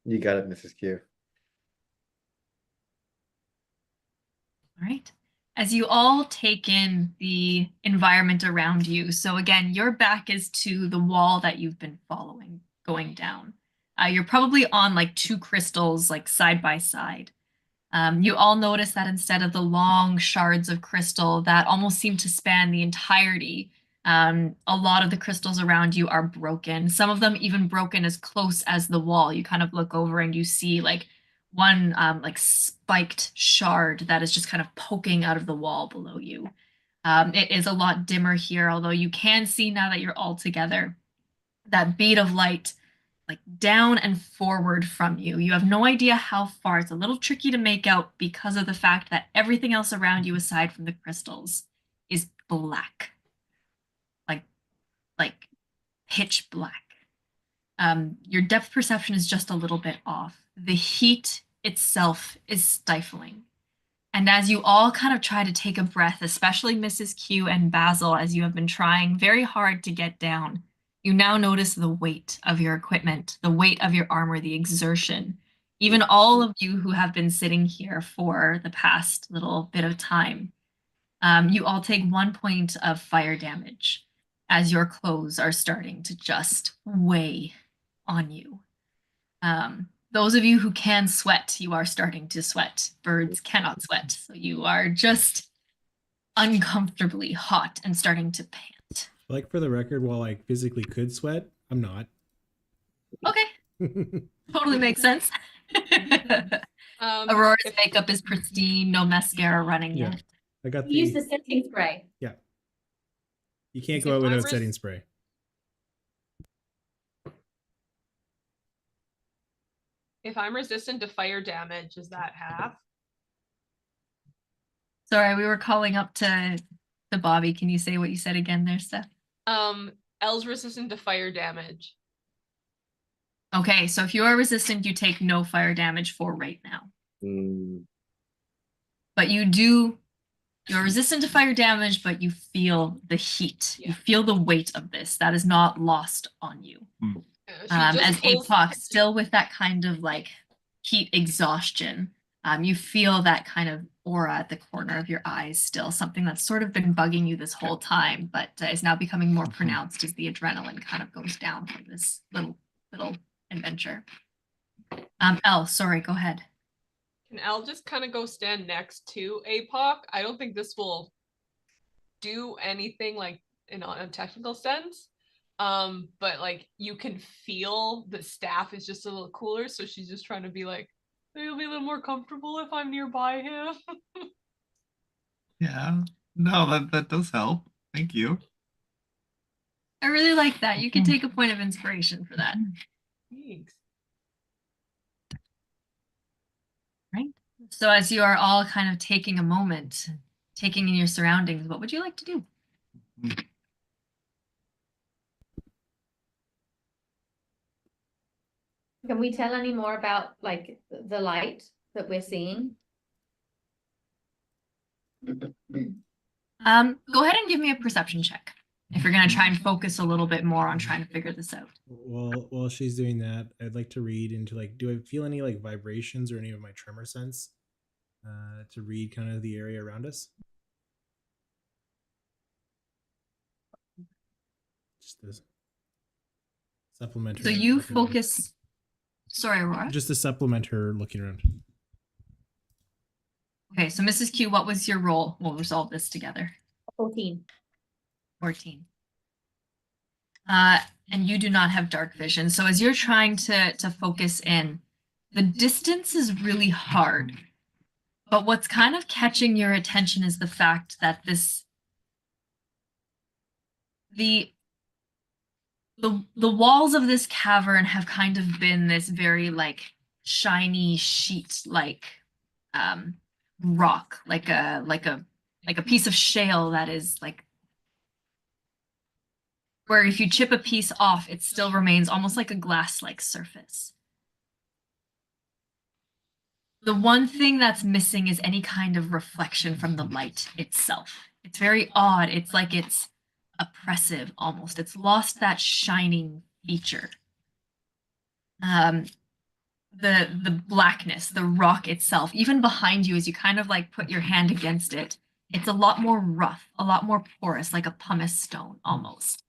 You got it, Mrs. Q. All right. As you all take in the environment around you, so again, your back is to the wall that you've been following, going down. You're probably on like 2 crystals, like side by side. You all notice that instead of the long shards of crystal that almost seem to span the entirety, a lot of the crystals around you are broken. Some of them even broken as close as the wall. You kind of look over and you see like one like spiked shard that is just kind of poking out of the wall below you. It is a lot dimmer here, although you can see now that you're all together that bead of light like down and forward from you. You have no idea how far. It's a little tricky to make out because of the fact that everything else around you aside from the crystals is black. Like pitch black. Your depth perception is just a little bit off. The heat itself is stifling. And as you all kind of try to take a breath, especially Mrs. Q and Basil, as you have been trying very hard to get down, you now notice the weight of your equipment, the weight of your armor, the exertion. Even all of you who have been sitting here for the past little bit of time, you all take 1 point of fire damage as your clothes are starting to just weigh on you. Those of you who can sweat, you are starting to sweat. Birds cannot sweat, so you are just uncomfortably hot and starting to pant. Like, for the record, while I physically could sweat, I'm not. Okay, totally makes sense. Aurora's makeup is pristine, no mascara running Yeah. yet. I got Use the. the setting spray. Yeah. You can't go out without setting spray. If I'm resistant to fire damage, is that half? Sorry, we were calling up to Bobby. Can you say what you said again there, Steph? Elle's resistant to fire damage. Okay, so if you are resistant, you take no fire damage for right now. But you're resistant to fire damage, but you feel the heat. Yeah. You feel the weight of this. That is not lost on you. As Apoc Apoc, still with that kind of like heat exhaustion, you feel that kind of aura at the corner of your eyes still, something that's sort of been bugging you this whole time, but is now becoming more pronounced as the adrenaline kind of goes down from this little adventure. Elle, sorry, go ahead. Can Elle just kind of go stand next to Apoc? I don't think this will do anything like in a technical sense. But like you can feel the staff is just a little cooler, so she's just trying to be like, you'll be a little more comfortable if I'm nearby him. Yeah. No, that does help. Thank you. I really like that. You can take a point of inspiration for that. Thanks. Right. So as you are all kind of taking a moment, taking in your surroundings, what would you like to do? Can we tell any more about like the light that we're seeing? Go ahead and give me a perception check. If you're going to try and focus a little bit more on trying to figure this out. Well, while she's doing that, I'd like to read into like, do I feel any like vibrations or any of my tremor sense to read kind of the area around us? Just this supplement her. So you looking around. focus. Sorry, Aurora. Just to supplement her looking around. Okay, so Mrs. Q, what was your role? We'll resolve this together. 14. 14. And you do not have dark vision. So as you're trying to focus in, the distance is really hard. But what's kind of catching your attention is the fact that the walls of this cavern have kind of been this very like shiny sheet like rock, like a piece of shale that is like where if you chip a piece off, it still remains almost like a glass-like surface. The one thing that's missing is any kind of reflection from the light itself. It's very odd. It's like it's oppressive almost. It's lost that shining feature. The blackness, the rock itself, even behind you as you kind of like put your hand against it, it's a lot more rough, a lot more porous, like a pumice stone almost.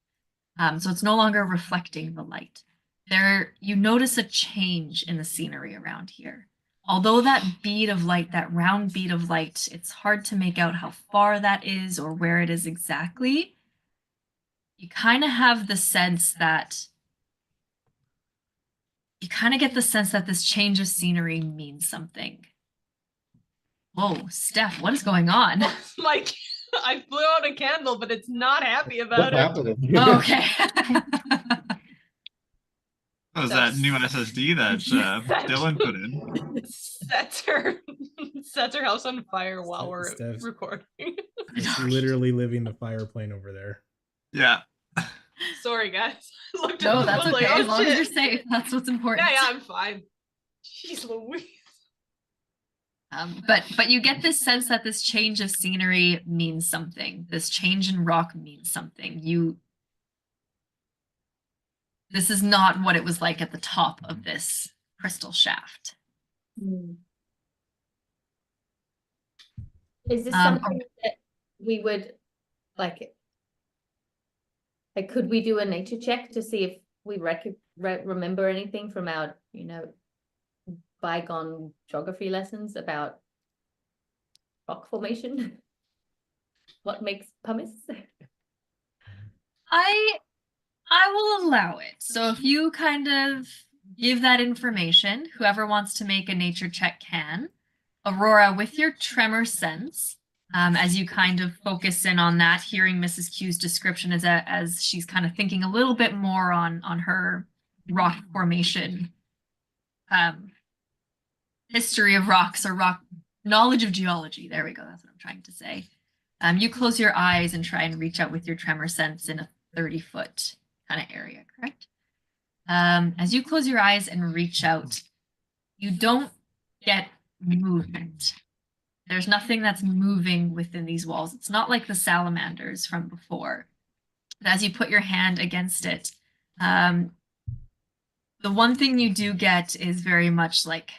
So it's no longer reflecting the light. You notice a change in the scenery around here. Although that bead of light, that round bead of light, it's hard to make out how far that is or where it is exactly. You kind of have the sense that this change of scenery means something. Whoa, Steph, what is going on? Like, I blew out a candle, but it's not happy What's about it. happening? Okay. That was that new SSD that Dylan put in. Sets her house on fire while we're Steph's- recording. It's literally living the fire plane over there. Yeah. Sorry, guys. Looked No, at the that's phone okay. like, oh, As long as shit. you're safe, that's what's important. Yeah, I'm fine. Jeez Louise. But you get this sense that this change of scenery means something. This change in rock means something. This is not what it was like at the top of this crystal shaft. Is this something that we would like could we do a nature check to see if we remember anything from our, bygone geography lessons about rock formation? What makes pumice? I will allow it. So if you kind of give that information, whoever wants to make a nature check can. Aurora, with your tremor sense, as you kind of focus in on that, hearing Mrs. Q's description as she's kind of thinking a little bit more on her rock formation, history of rocks or rock knowledge of geology. There we go. That's what I'm trying to say. You close your eyes and try and reach out with your tremor sense in a 30-foot kind of area, correct? As you close your eyes and reach out, you don't get movement. There's nothing that's moving within these walls. It's not like the salamanders from before. But as you put your hand against it, the one thing you do get is very much like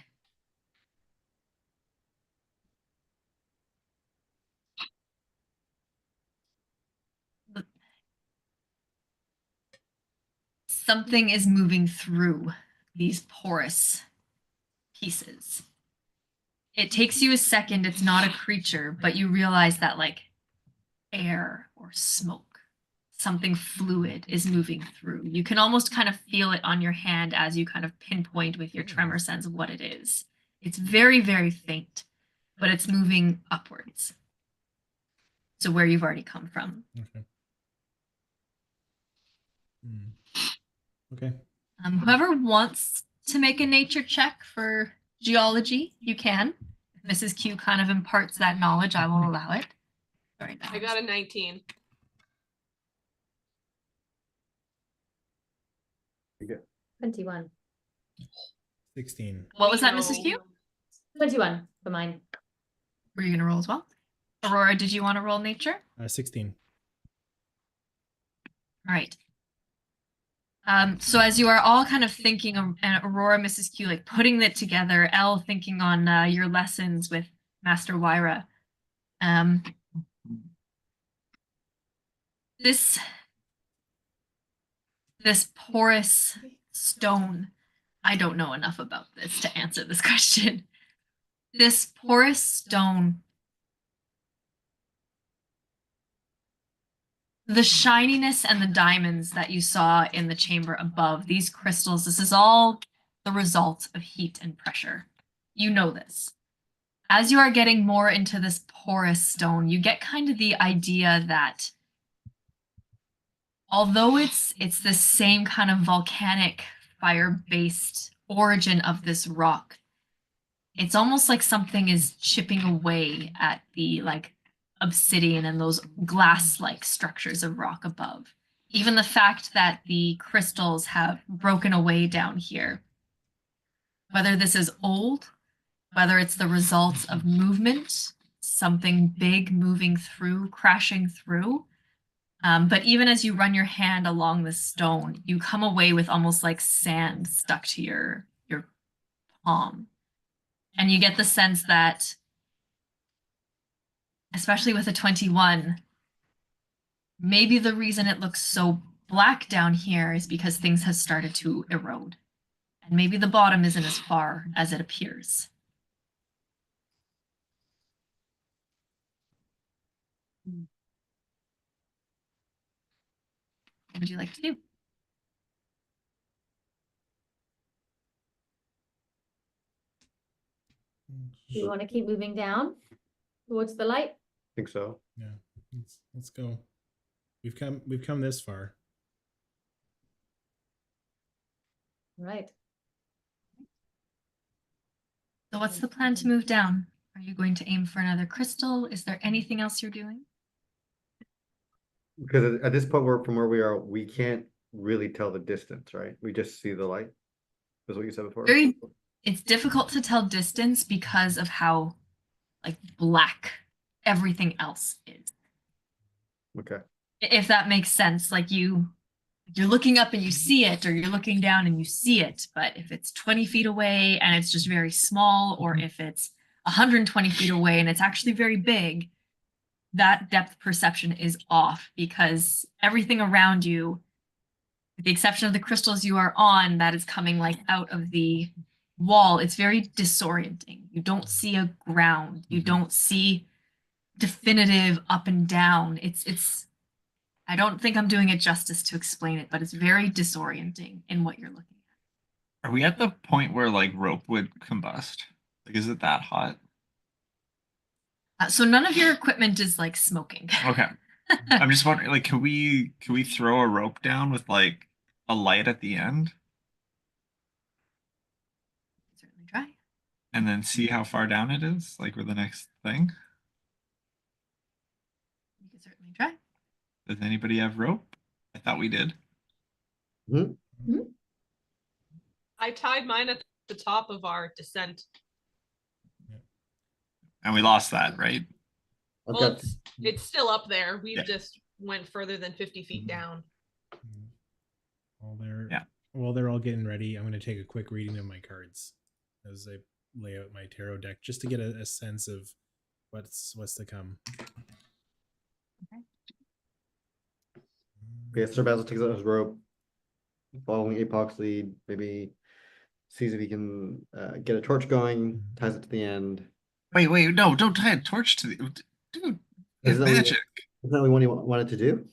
something is moving through these porous pieces. It takes you a second, it's not a creature, but you realize that like air or smoke, something fluid is moving through. You can almost kind of feel it on your hand as you kind of pinpoint with your tremor sense of what it is. It's very, very faint, but it's moving upwards. So where you've already come from. Okay. Hmm. Okay. Whoever wants to make a nature check for geology, you can. If Mrs. Q kind of imparts that knowledge, I will allow it. Sorry, I got a 19. You get 21. 16. What was that, No. Mrs. Q? 21 for mine. Were you going to roll as well? Aurora, did you want to roll nature? 16. All right. So as you are all kind of thinking, and Aurora, Mrs. Q, like putting it together, Elle thinking on your lessons with Master Wayra. This porous stone, I don't know enough about this to answer this question. This porous stone, the shininess and the diamonds that you saw in the chamber above, these crystals, this is all the result of heat and pressure. You know this. As you are getting more into this porous stone, you get kind of the idea that although it's the same kind of volcanic fire-based origin of this rock, it's almost like something is chipping away at the like obsidian and those glass-like structures of rock above. Even the fact that the crystals have broken away down here, whether this is old, whether it's the results of movement, something big moving through, crashing through. But even as you run your hand along the stone, you come away with almost like sand stuck to your palm. And you get the sense that, especially with a 21, maybe the reason it looks so black down here is because things have started to erode. And maybe the bottom isn't as far as it appears. What would you like to do? Do you want to keep moving down towards the light? I think so. Yeah. Let's go. We've come this far. Right. So what's the plan to move down? Are you going to aim for another crystal? Is there anything else you're doing? Because at this point, from where we are, we can't really tell the distance, right? We just see the light. Is what you said before. It's difficult to tell distance because of how like black everything else is. Okay. If that makes sense, like you're looking up and you see it, or you're looking down and you see it. But if it's 20 feet away and it's just very small, or if it's 120 feet away and it's actually very big, that depth perception is off because everything around you, with the exception of the crystals you are on, that is coming like out of the wall, it's very disorienting. You don't see a ground. You don't see definitive up and down. It's I don't think I'm doing it justice to explain it, but it's very disorienting in what you're looking Are we at the point where like rope would combust? Like, is it that hot? at. So none of your equipment is like smoking. Okay. I'm just wondering, like, can we throw a rope down with like a light at the end Certainly try. and then see how far down it is, like with the next thing? You can certainly try. Does anybody have rope? I thought we did. I tied mine at the top of our descent. And we lost that, right? I've Well, got it's still up there. We Yeah. just went further than 50 feet down. While they're all getting ready, I'm going to take a quick reading of my cards as I lay out my tarot deck just to get a sense of what's to come. Okay, Sir Basil takes out his rope, following Apoc's lead, maybe sees if he can get a torch going, ties it to the end. Wait, no, don't tie a torch to the dude. It's Isn't that what magic. Isn't that what you wanted to do?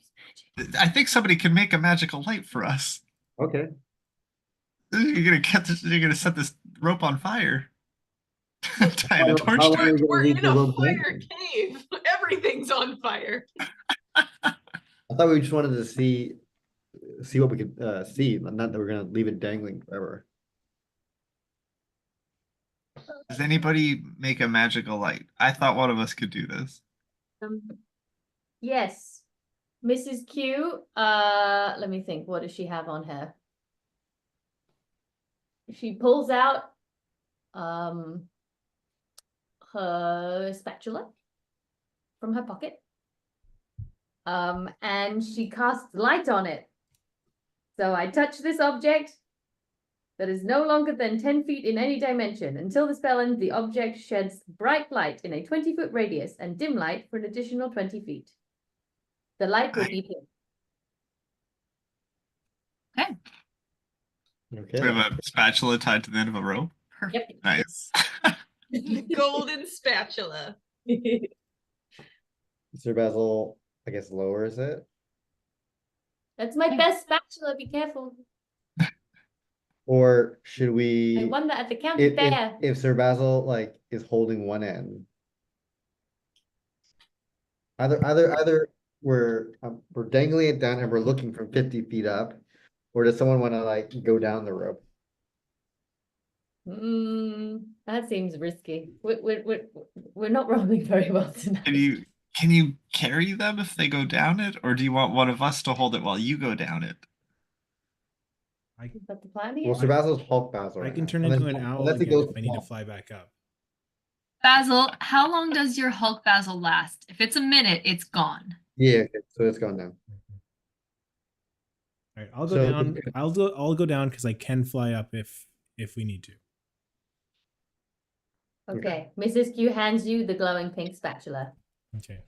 I think somebody can make a magical light for us. Okay. You're gonna set this rope on fire. Tying a torch How to long are it. we gonna We're leave in the a rope fire hanging? cave. Everything's on fire. I thought we just wanted to see see what we could see, not that we're gonna leave it dangling forever. Does anybody make a magical light? I thought one of us could do this. Yes. Mrs. Q, let me think, what does she have on her? She pulls out her spatula from her pocket. And she casts light on it. So I touch this object that is no longer than 10 feet in any dimension. Until the spell ends, the object sheds bright light in a 20-foot radius and dim light for an additional 20 feet. The light will be pink. Okay. Okay. We have a spatula tied to the end of a rope. Perfect. Nice. Golden spatula. Sir Basil, I guess, lowers it. That's my best spatula, be careful. Or should I we, won that at the county fair. if Sir Basil like is holding one end? Either we're dangling it down and we're looking from 50 feet up, or does someone want to like go down the rope? That seems risky. We're not rolling very well tonight. Can you carry them if they go down it, or do you want one of us to hold it while you go down it? Is that the plan Well, here? Sir Basil's Hulk Basil. I right can now. turn Unless- into an owl unless it again goes if I need to small. fly back up. Basil, how long does your Hulk Basil last? If it's a minute, it's gone. Yeah, okay, so it's gone down. All right, I'll go So- down. I'll go down because I can fly up if we need to. Okay, Mrs. Q hands you the glowing pink spatula. Okay.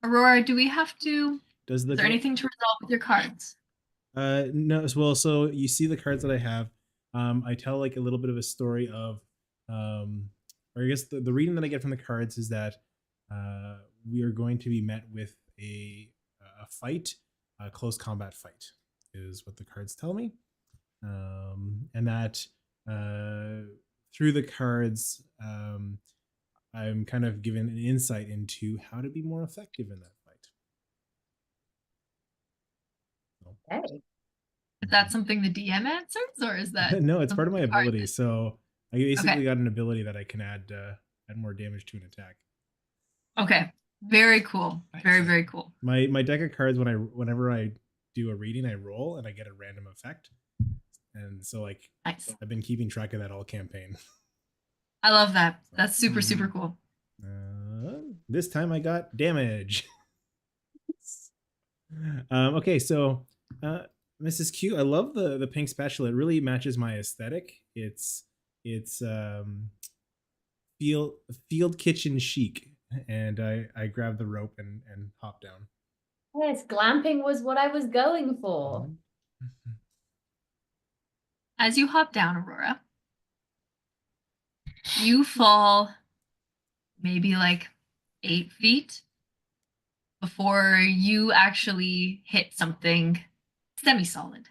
Aurora, do we have to? Does the Is there anything to resolve with your cards? No, well, so you see the cards that I have. I tell like a little bit of a story of, or I guess the reading that I get from the cards is that we are going to be met with a fight, a close combat fight, is what the cards tell me, and that through the cards, I'm kind of given an insight into how to be more effective in that fight. Okay. Is that something the DM answers, or is that No, it's part of my something the cards- ability. So I basically Okay. got an ability that I can add more damage to an attack. Okay, very cool. Very, Nice. very cool. My deck of cards, whenever I do a reading, I roll and I get a random effect. And so like Nice. I've been keeping track of that all campaign. I love that. That's super, super cool. This time I got damage. Okay, so Mrs. Q, I love the pink spatula. It really matches my aesthetic. It's field kitchen chic, and I grab the rope and hop down. Yes, glamping was what I was going for. As you hop down, Aurora, you fall maybe like 8 feet before you actually hit something semi-solid.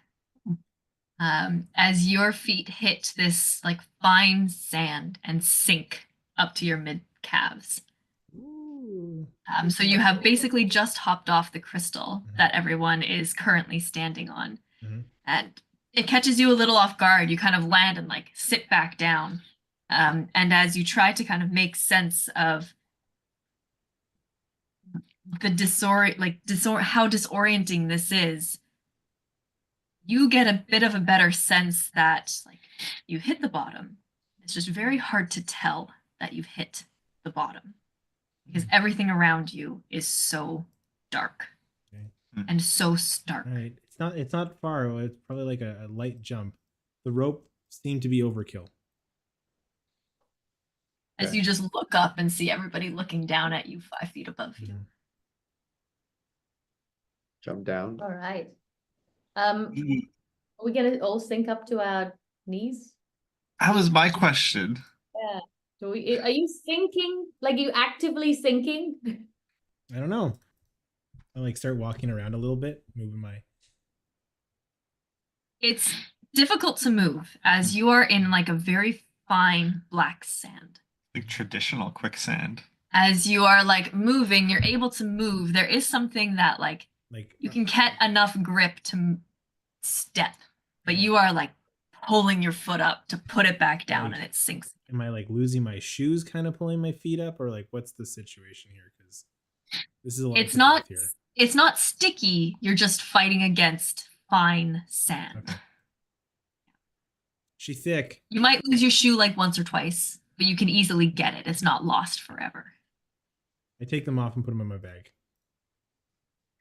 As your feet hit this like fine sand and sink up to your mid calves. So you have basically just hopped off the crystal that everyone is currently standing on. Mhm. And it catches you a little off guard. You kind of land and like sit back down. And as you try to kind of make sense of the how disorienting this is, you get a bit of a better sense that like you hit the bottom. It's just very hard to tell that you've hit the bottom because everything around you is so dark Okay. and so stark. All right, it's not far. It's probably like a light jump. The rope seemed to be overkill. As you just look up and see everybody looking down at you 5 feet above you. Mhm. Jump down. All right. Are we gonna all sync up to our knees? That was my question. Are you sinking? Like you actively sinking? I don't know. I like start walking around a little bit, moving my. It's difficult to move as you are in like a very fine black sand. Like traditional quicksand. As you are like moving, you're able to move. There is something that like Like You can get enough grip to step, but you are like pulling your foot up to put it back down, Like- and it sinks. am I like losing my shoes, kind of pulling my feet up, or like what's the situation here? Because this is a lot. It's to deal not. with here. It's not sticky. You're just fighting against fine sand. Okay. She thick. You might lose your shoe like once or twice, but you can easily get it. It's not lost forever. I take them off and put them in my bag.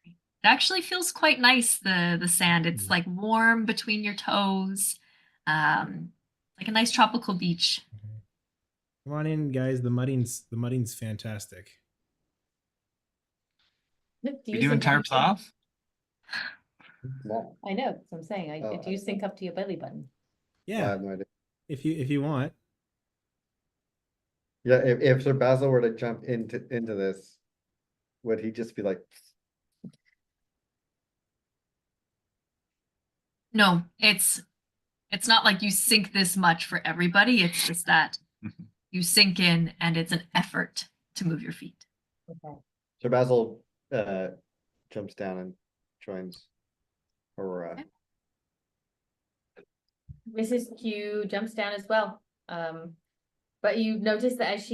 It actually feels quite nice, the sand. It's Mm. like warm between your toes. Like a nice tropical beach. Okay. Come on in, guys. The mudding's fantastic. Do We you doing sync up tarps to your- off? No, I know, that's what I'm saying. Oh, Do you sync up to your belly button? I Yeah, have no idea. if you want. Yeah, if Sir Basil were to jump into this, would he just be like, No, it's not like you sink this much for everybody. It's just that Mhm. you sink in and it's an effort to move your feet. Okay. Sir Basil jumps down and joins Aurora. Okay. Mrs. Q jumps down as well. But you notice that as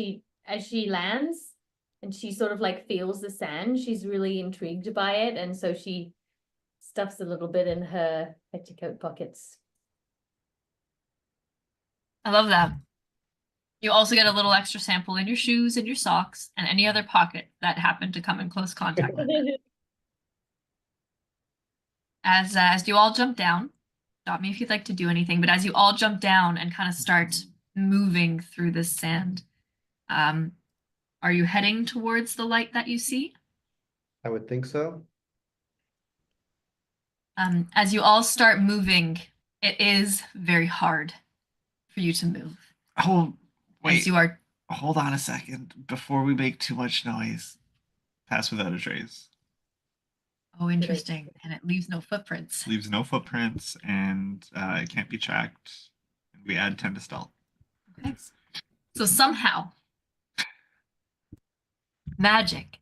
she lands and she sort of like feels the sand, she's really intrigued by it, and so she stuffs a little bit in her petticoat pockets. I love that. You also get a little extra sample in your shoes and your socks and any other pocket that happened to come in close contact with it. As you all jump down, stop me if you'd like to do anything, but as you all jump down and kind of start moving through this sand, are you heading towards the light that you see? I would think so. As you all start moving, it is very hard for you to move. Oh, wait. As you are Hold on a second. Before we make too much noise, pass without a trace. oh, interesting, and it leaves no footprints. Leaves no footprints and it can't be tracked. We add 10 to stealth. Okay. So somehow, magic,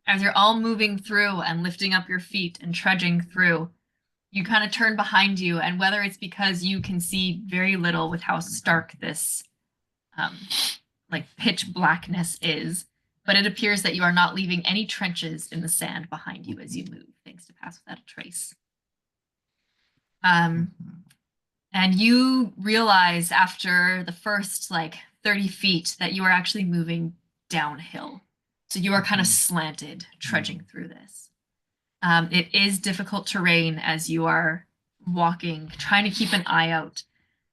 as you're all moving through and lifting up your feet and trudging through, you kind of turn behind you, and whether it's because you can see very little with how stark this like pitch blackness is, but it appears that you are not leaving any trenches in the sand behind you as you move, thanks to pass without a trace. And you realize after the first like 30 feet that you are actually moving downhill. So you are kind of slanted trudging through this. It is difficult terrain as you are walking, trying to keep an eye out.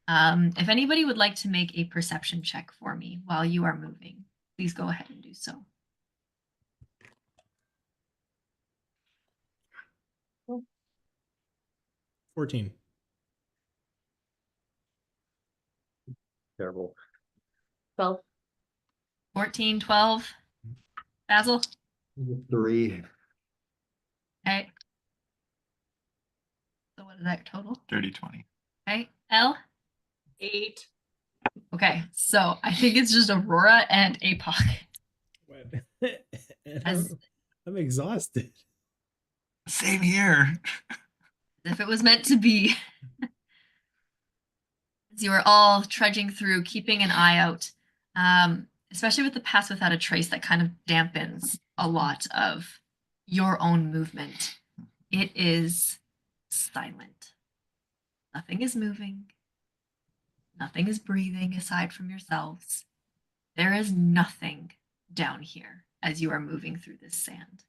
If anybody would like to make a perception check for me while you are moving, please go ahead and do so. Cool. 14. Terrible. 12. 14, 12. Basil? 3. Okay. So what is that total? Dirty 20. Okay. Elle? 8. Okay. So I think it's just Aurora and Apoc. What? And As- I'm exhausted. Same here. If it was meant to be. As you are all trudging through, keeping an eye out, especially with the pass without a trace that kind of dampens a lot of your own movement. It is silent. Nothing is moving. Nothing is breathing aside from yourselves. There is nothing down here as you are moving through this sand.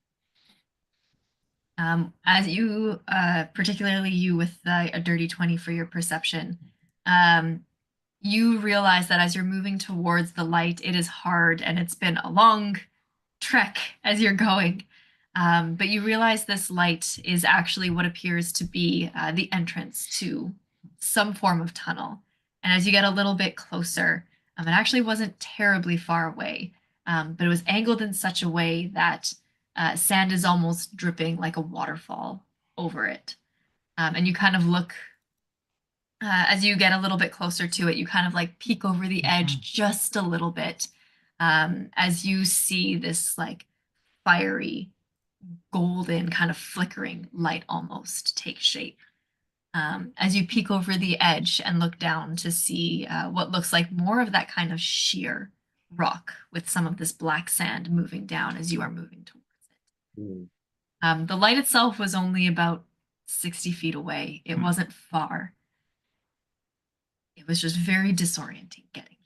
As you, particularly you with a dirty 20 for your perception, you realize that as you're moving towards the light, it is hard and it's been a long trek as you're going. But you realize this light is actually what appears to be the entrance to some form of tunnel. And as you get a little bit closer, it actually wasn't terribly far away, but it was angled in such a way that sand is almost dripping like a waterfall over it. And you kind of look, as you get a little bit closer to it, you kind of like peek over the edge just a little bit as you see this like fiery golden kind of flickering light almost take shape. As you peek over the edge and look down to see what looks like more of that kind of sheer rock with some of this black sand moving down as you are moving towards it. The light itself was only about 60 feet away. It wasn't far. It was just very disorienting getting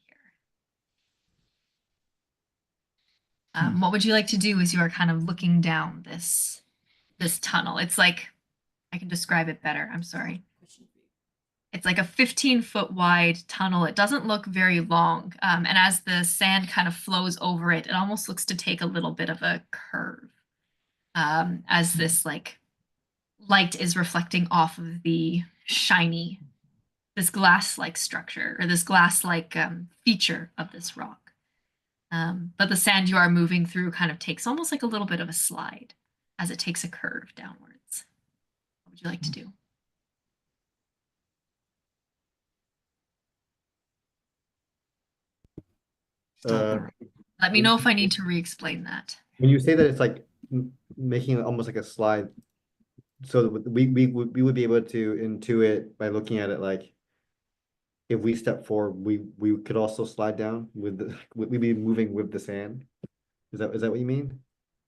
here. What would you like to do as you are kind of looking down this tunnel? It's like, I can describe it better. I'm sorry. It's like a 15-foot wide tunnel. It doesn't look very long. And as the sand kind of flows over it, it almost looks to take a little bit of a curve. As this like light is reflecting off of the shiny, this glass-like structure or this glass-like feature of this rock. But the sand you are moving through kind of takes almost like a little bit of a slide as it takes a curve downwards. What would you like to do? Let me know if I need to re-explain that. When you say that it's like making it almost like a slide, so that we would be able to intuit by looking at it like if we step forward, we could also slide down with the we'd be moving with the sand. Is that what you mean?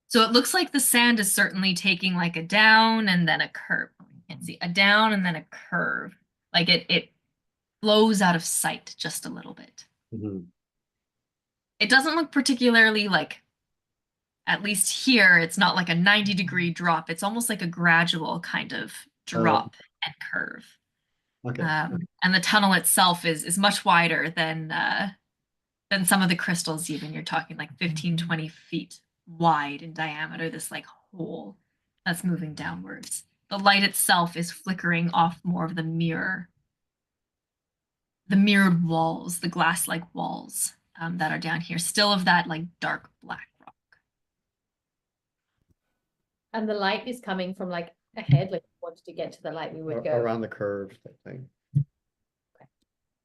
So it looks like the sand is certainly taking like a down and then a curve. You can't see a down and then a curve. Like it flows out of sight just a little bit. It doesn't look particularly like, at least here, it's not like a 90-degree drop. It's almost like a gradual kind of drop and curve. Okay. And the tunnel itself is much wider than some of the crystals even. You're talking like 15, 20 feet wide in diameter, this like hole that's moving downwards. The light itself is flickering off more of the mirrored walls, the glass-like walls that are down here, still of that like dark black rock. And the light is coming from like ahead, like wanted to get to the light, we would go around the curve type thing.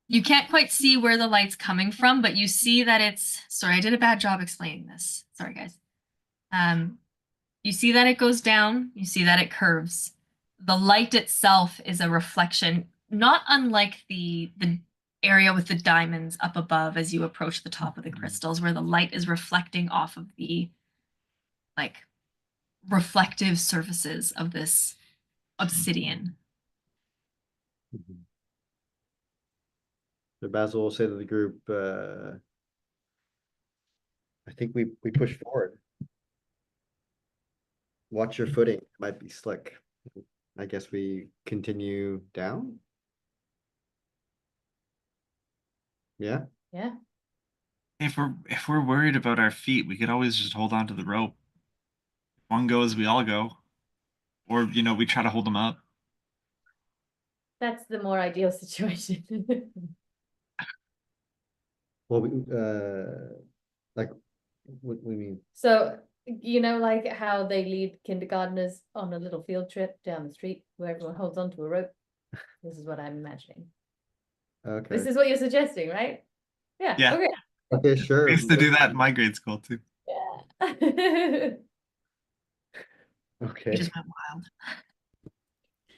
You can't quite see where the light's coming from, but you see that it's, sorry, I did a bad job explaining this. Sorry, guys. You see that it goes down, you see that it curves. The light itself is a reflection, not unlike the area with the diamonds up above as you approach the top of the crystals, where the light is reflecting off of the like reflective surfaces of this obsidian. So Basil will say to the group, I think we push forward. Watch your footing, it might be slick. I guess we continue down. Yeah. Yeah. If we're worried about our feet, we could always just hold on to the rope. One goes, we all go. Or, we try to hold them up. That's the more ideal situation. Well, like, what do you mean? So, like how they lead kindergartners on a little field trip down the street where everyone holds onto a rope. This is what I'm imagining. Okay. This is what you're suggesting, right? Yeah. Yeah. Okay. Okay, sure. We used to do that in my grade school too. Yeah. Okay. You just went wild.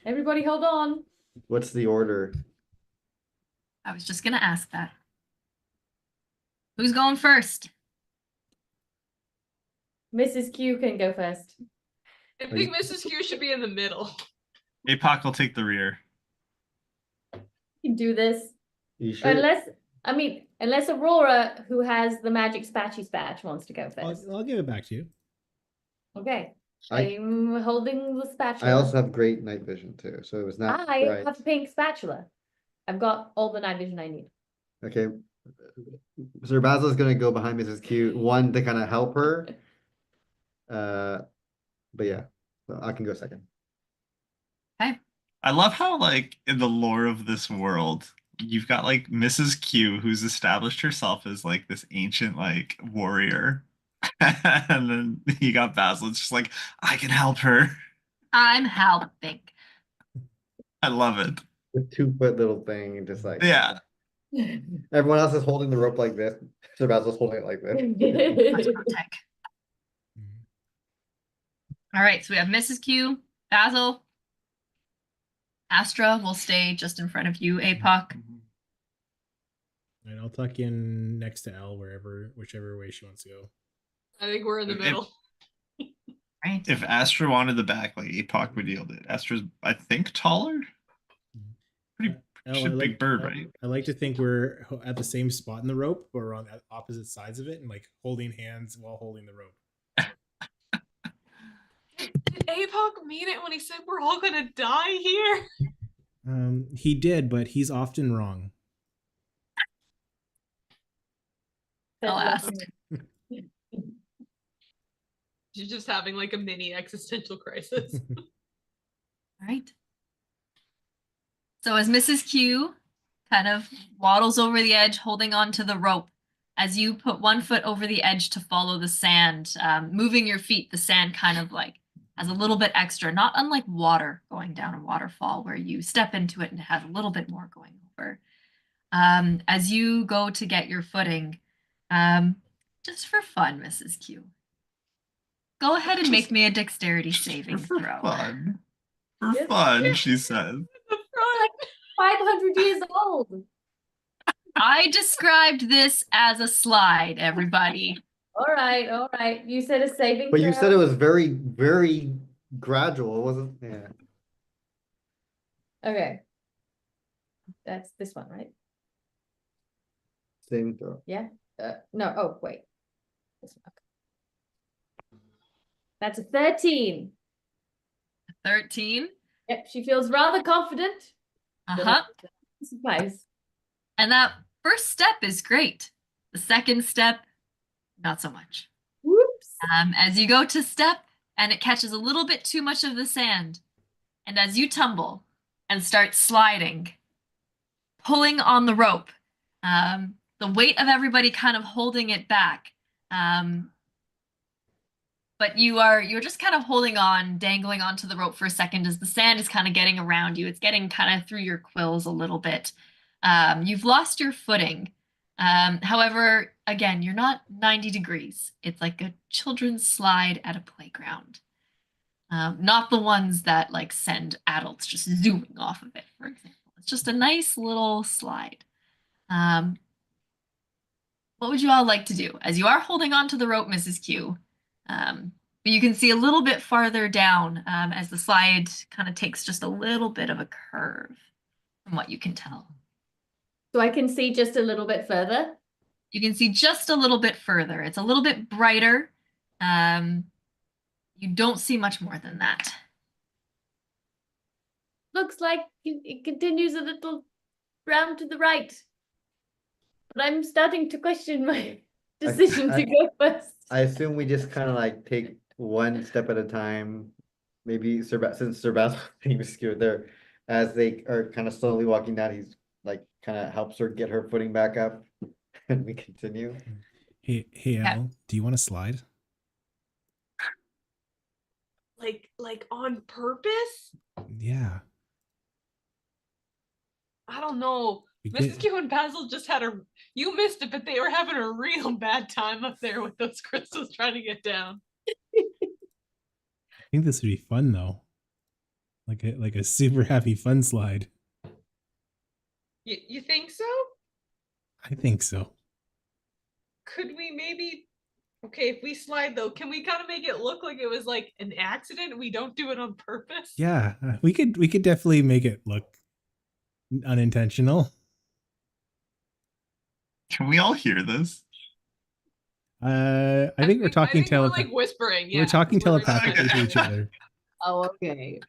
Everybody hold on. What's the order? I was just gonna ask that. Who's going first? Mrs. Q can go first. I think Mrs. Q should be in the middle. Apoc will take the rear. You can do this. You sure? Unless Aurora, who has the magic spatchy spatch, wants to go first. I'll give it back to you. Okay. I I'm holding the spatula. also have great night vision too, so it was not I right. have a pink spatula. I've got all the night vision I need. Okay. Sir Basil is gonna go behind Mrs. Q, one to kind of help her. But yeah, so I can go second. I love how, like, in the lore of this world, you've got like Mrs. Q, who's established herself as like this ancient like warrior. And then you got Basil, it's just like, I can help her. I'm helping. I love it. The 2-foot little thing, and just like Yeah. everyone else is holding the rope like this. Sir Basil's holding it like this. Much more tech. All right, so we have Mrs. Q, Basil, Astra will stay just in front of you, Apoc. And I'll tuck in next to Elle whichever way she wants to go. I think we're in the middle. Right. If Astra wanted the back, like Apoc would yield it. Astra's, I think, taller. Pretty Elle, she's a big bird, right? I like to think we're at the same spot in the rope, but we're on opposite sides of it and like holding hands while holding the rope. Did Apoc mean it when he said we're all gonna die here? He did, but he's often wrong. I'll ask. She's just having like a mini existential crisis. All right. So as Mrs. Q kind of waddles over the edge, holding on to the rope, as you put one foot over the edge to follow the sand, moving your feet, the sand kind of like has a little bit extra, not unlike water going down a waterfall where you step into it and it has a little bit more going over. As you go to get your footing, just for fun, Mrs. Q, go ahead and make me a dexterity saving For throw. fun. For Yes. fun, she says. 500 years old. I described this as a slide, everybody. All right. You said a saving But you throw. said it was very, very gradual, it wasn't? Yeah. Okay. That's this one, right? Saving throw. No. Oh, wait. This one. Okay. That's a 13. 13. Yep, she feels rather confident. Uh-huh. Surprise. And that first step is great. The second step, not so much. Whoops. As you go to step and it catches a little bit too much of the sand, and as you tumble and start sliding, pulling on the rope, the weight of everybody kind of holding it back. But you're just kind of holding on, dangling onto the rope for a second as the sand is kind of getting around you. It's getting kind of through your quills a little bit. You've lost your footing. However, again, you're not 90 degrees. It's like a children's slide at a playground. Not the ones that like send adults just zooming off of it, for example. It's just a nice little slide. What would you all like to do? As you are holding on to the rope, Mrs. Q, but you can see a little bit farther down as the slide kind of takes just a little bit of a curve from what you can tell. So I can see just a little bit further. You can see just a little bit further. It's a little bit brighter. You don't see much more than that. Looks like it continues a little round to the right. But I'm starting to question my decision to go first. I assume we just kind of like take one step at a time. Maybe since Sir Basil being skewered there, as they are kind of slowly walking down, he's like kind of helps her get her footing back up, and we continue. Hey, Elle, do you want to slide? Like on purpose? Yeah. I don't know. We Mrs. did- Q and Basil just had you missed it, but they were having a real bad time up there with those crystals trying to get down. I think this would be fun though. Like a super happy fun slide. You think so? I think so. Could we maybe, okay, if we slide though, can we kind of make it look like it was like an accident? We don't do it on purpose? Yeah, we could definitely make it look unintentional. Can we all hear this? I think we're talking we're like whispering. Yeah, we're talking we're telepathically to each other. Oh, okay.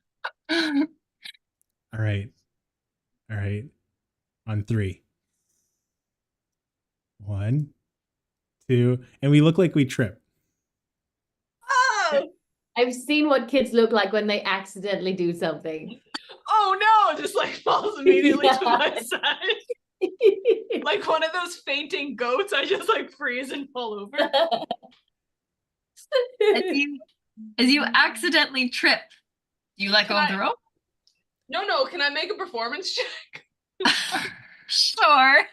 All right. On 3. 1, 2, and we look like we trip. Oh! I've seen what kids look like when they accidentally do something. Oh no! Just like falls immediately to Yeah. my side. Like one of those fainting goats, I just like freeze and fall over. As you accidentally trip, do you let go of the rope? No, can I make a performance check? Sure.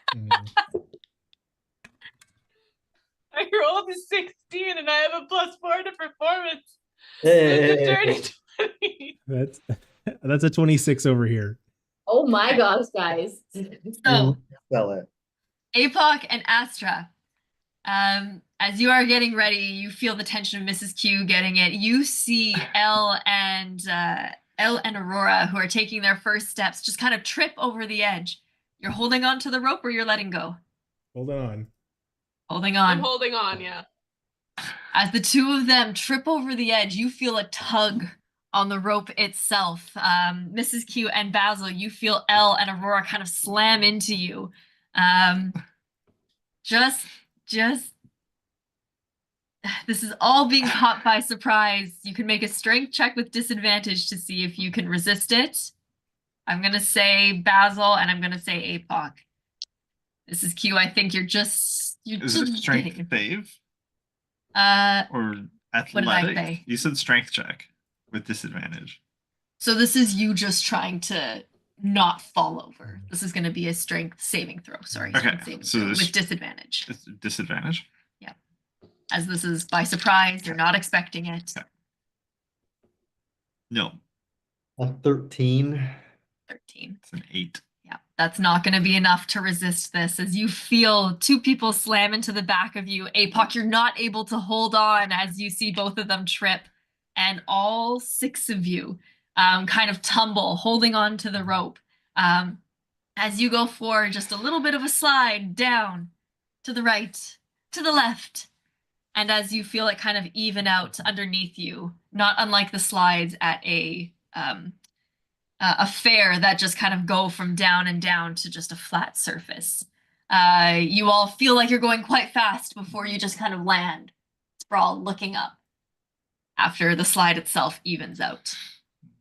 I rolled a 16 and I have a +4 to performance. It's a dirty 20. That's a 26 over here. Oh my gosh, guys. So, Sell it. Apoc and Astra, as you are getting ready, you feel the tension of Mrs. Q getting it. You see Elle and Aurora, who are taking their first steps, just kind of trip over the edge. You're holding on to the rope or you're letting go? Hold on. Holding I'm on. holding on, yeah. As the two of them trip over the edge, you feel a tug on the rope itself. Mrs. Q and Basil, you feel Elle and Aurora kind of slam into you. Just this is all being caught by surprise. You can make a strength check with disadvantage to see if you can resist it. I'm gonna say Basil and I'm gonna say Apoc. Mrs. Q, I think you're Is it just strength save or athletic? What did I say? You said strength check with disadvantage. So this is you just trying to not fall over. This is going to be a strength saving throw. Sorry, Okay, strength saving so throw this- with disadvantage. It's disadvantage. As this is by surprise, you're not expecting it. Okay. No, A 13. 13. it's an 8. Yeah, that's not going to be enough to resist this. As you feel two people slam into the back of you, Apoc, you're not able to hold on as you see both of them trip, and all 6 of you kind of tumble, holding on to the rope. As you go for just a little bit of a slide down, to the right, to the left, and as you feel it kind of even out underneath you, not unlike the slides at a fair that just kind of go from down and down to just a flat surface. You all feel like you're going quite fast before you just kind of land, sprawled, looking up, after the slide itself evens out.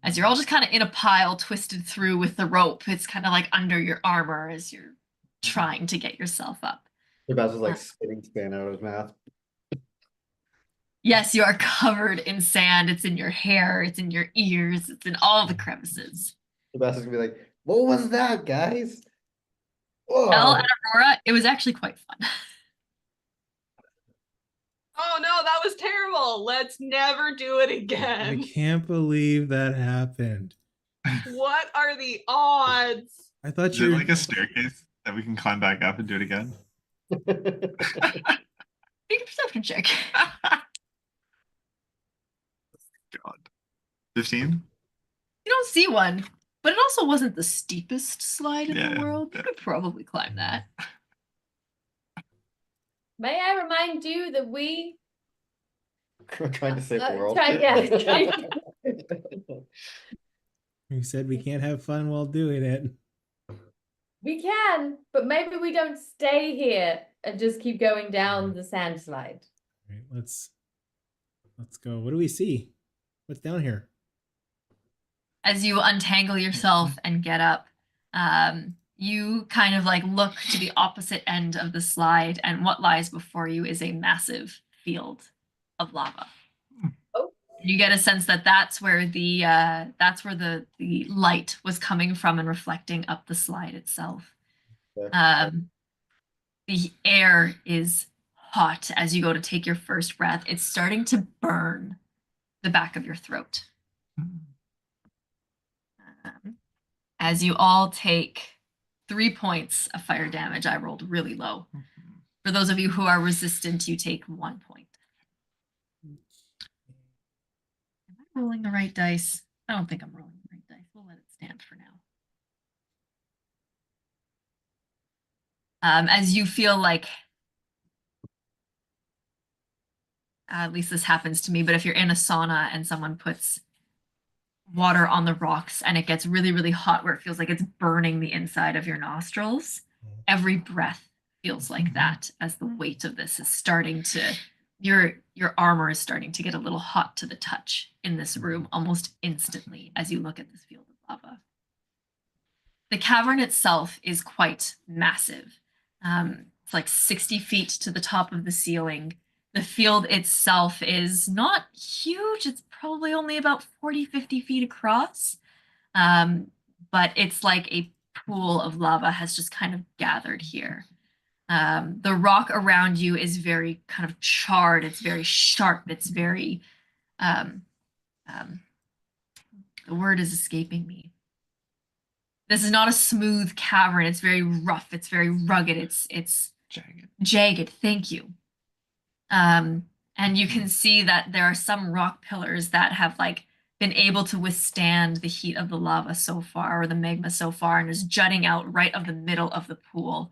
As you're all just kind of in a pile, twisted through with the rope. It's kind of like under your armor as you're trying to get yourself up. The Basil's like spitting sand out of his mouth. Yes, you are covered in sand. It's in your hair, it's in your ears, it's in all the crevices. The Basil's gonna be like, what was that, guys? Whoa. Elle and Aurora, it was actually quite fun. Oh no, that was terrible. Let's never do it I again. can't believe that happened. What are the odds? I thought Is you it were like a staircase that we can climb back up and do it again? Make a perception check. God. 15? You don't see one, but it also wasn't the steepest slide in the Yeah, world. You yeah. could probably climb that. May I remind you that we Trying to save the world. You said we can't have fun while doing it. We can, but maybe we don't stay here and just keep going down the sand slide. All right, let's go. What do we see? What's down here? As you untangle yourself and get up, you kind of like look to the opposite end of the slide, and what lies before you is a massive field of lava. Oh. You get a sense that that's where the light was coming from and reflecting up the slide itself. Okay. The air is hot as you go to take your first breath. It's starting to burn the back of your throat. As you all take 3 points of fire damage. I rolled really low. For those of you who are resistant, you take 1 point. Am I rolling the right dice? I don't think I'm rolling the right dice. We'll let it stand for now. As you feel like, at least this happens to me, but if you're in a sauna and someone puts water on the rocks and it gets really, really hot where it feels like it's burning the inside of your nostrils, every breath feels like that as the weight of this is starting to, your armor is starting to get a little hot to the touch in this room almost instantly as you look at this field of lava. The cavern itself is quite massive. It's like 60 feet to the top of the ceiling. The field itself is not huge. It's probably only about 40, 50 feet across. But it's like a pool of lava has just kind of gathered here. The rock around you is very kind of charred. It's very sharp. It's very the word is escaping me. This is not a smooth cavern. It's very rough. It's very rugged. It's Jagged. jagged. Thank you. And you can see that there are some rock pillars that have like been able to withstand the heat of the lava so far, or the magma so far, and is jutting out right of the middle of the pool.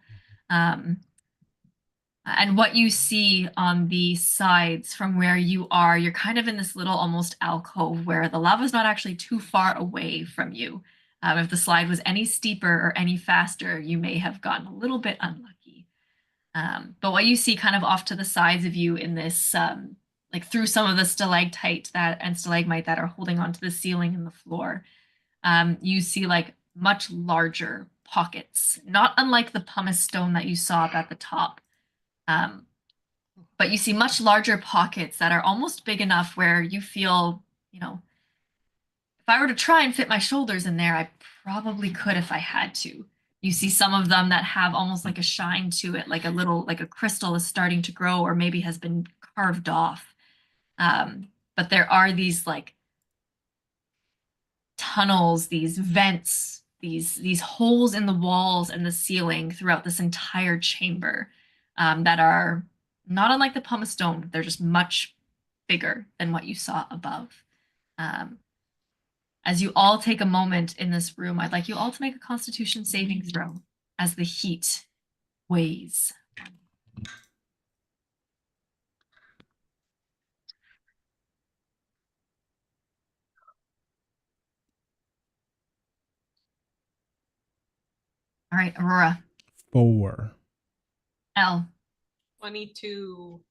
And what you see on the sides from where you are, you're kind of in this little almost alcove where the lava is not actually too far away from you. If the slide was any steeper or any faster, you may have gotten a little bit unlucky. But what you see kind of off to the sides of you in this, like through some of the stalactite and stalagmite that are holding onto the ceiling and the floor, you see like much larger pockets, not unlike the pumice stone that you saw up at the top. But you see much larger pockets that are almost big enough where you feel, you know, if I were to try and fit my shoulders in there, I probably could if I had to. You see some of them that have almost like a shine to it, like a crystal is starting to grow or maybe has been carved off. But there are these like tunnels, these vents, these holes in the walls and the ceiling throughout this entire chamber that are not unlike the pumice stone. They're just much bigger than what you saw above. As you all take a moment in this room, I'd like you all to make a Constitution saving throw as the heat weighs. All right, Aurora. 4. Elle. 22.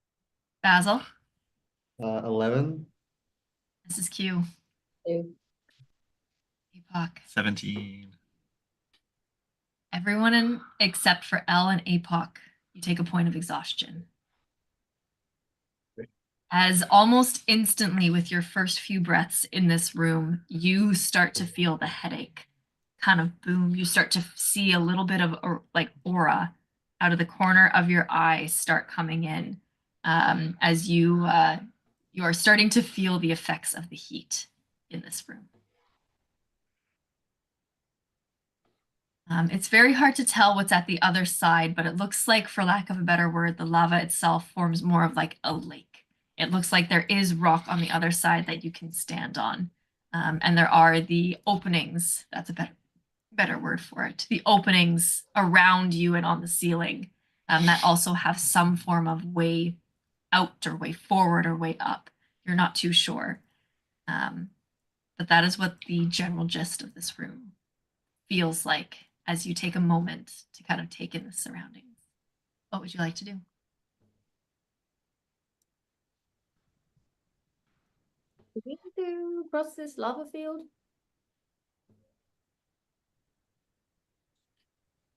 Basil. 11. Mrs. Q. 2. Apoc. 17. Everyone except for Elle and Apoc, you take a point of exhaustion. As almost instantly with your first few breaths in this room, you start to feel the headache kind of boom. You start to see a little bit of like aura out of the corner of your eye start coming in as you are starting to feel the effects of the heat in this room. It's very hard to tell what's at the other side, but it looks like, for lack of a better word, the lava itself forms more of like a lake. It looks like there is rock on the other side that you can stand on. And there are the openings, that's a better word for it, the openings around you and on the ceiling that also have some form of way out or way forward or way up. You're not too sure. But that is what the general gist of this room feels like as you take a moment to kind of take in the surroundings. What would you like to do? Do we need to cross this lava field?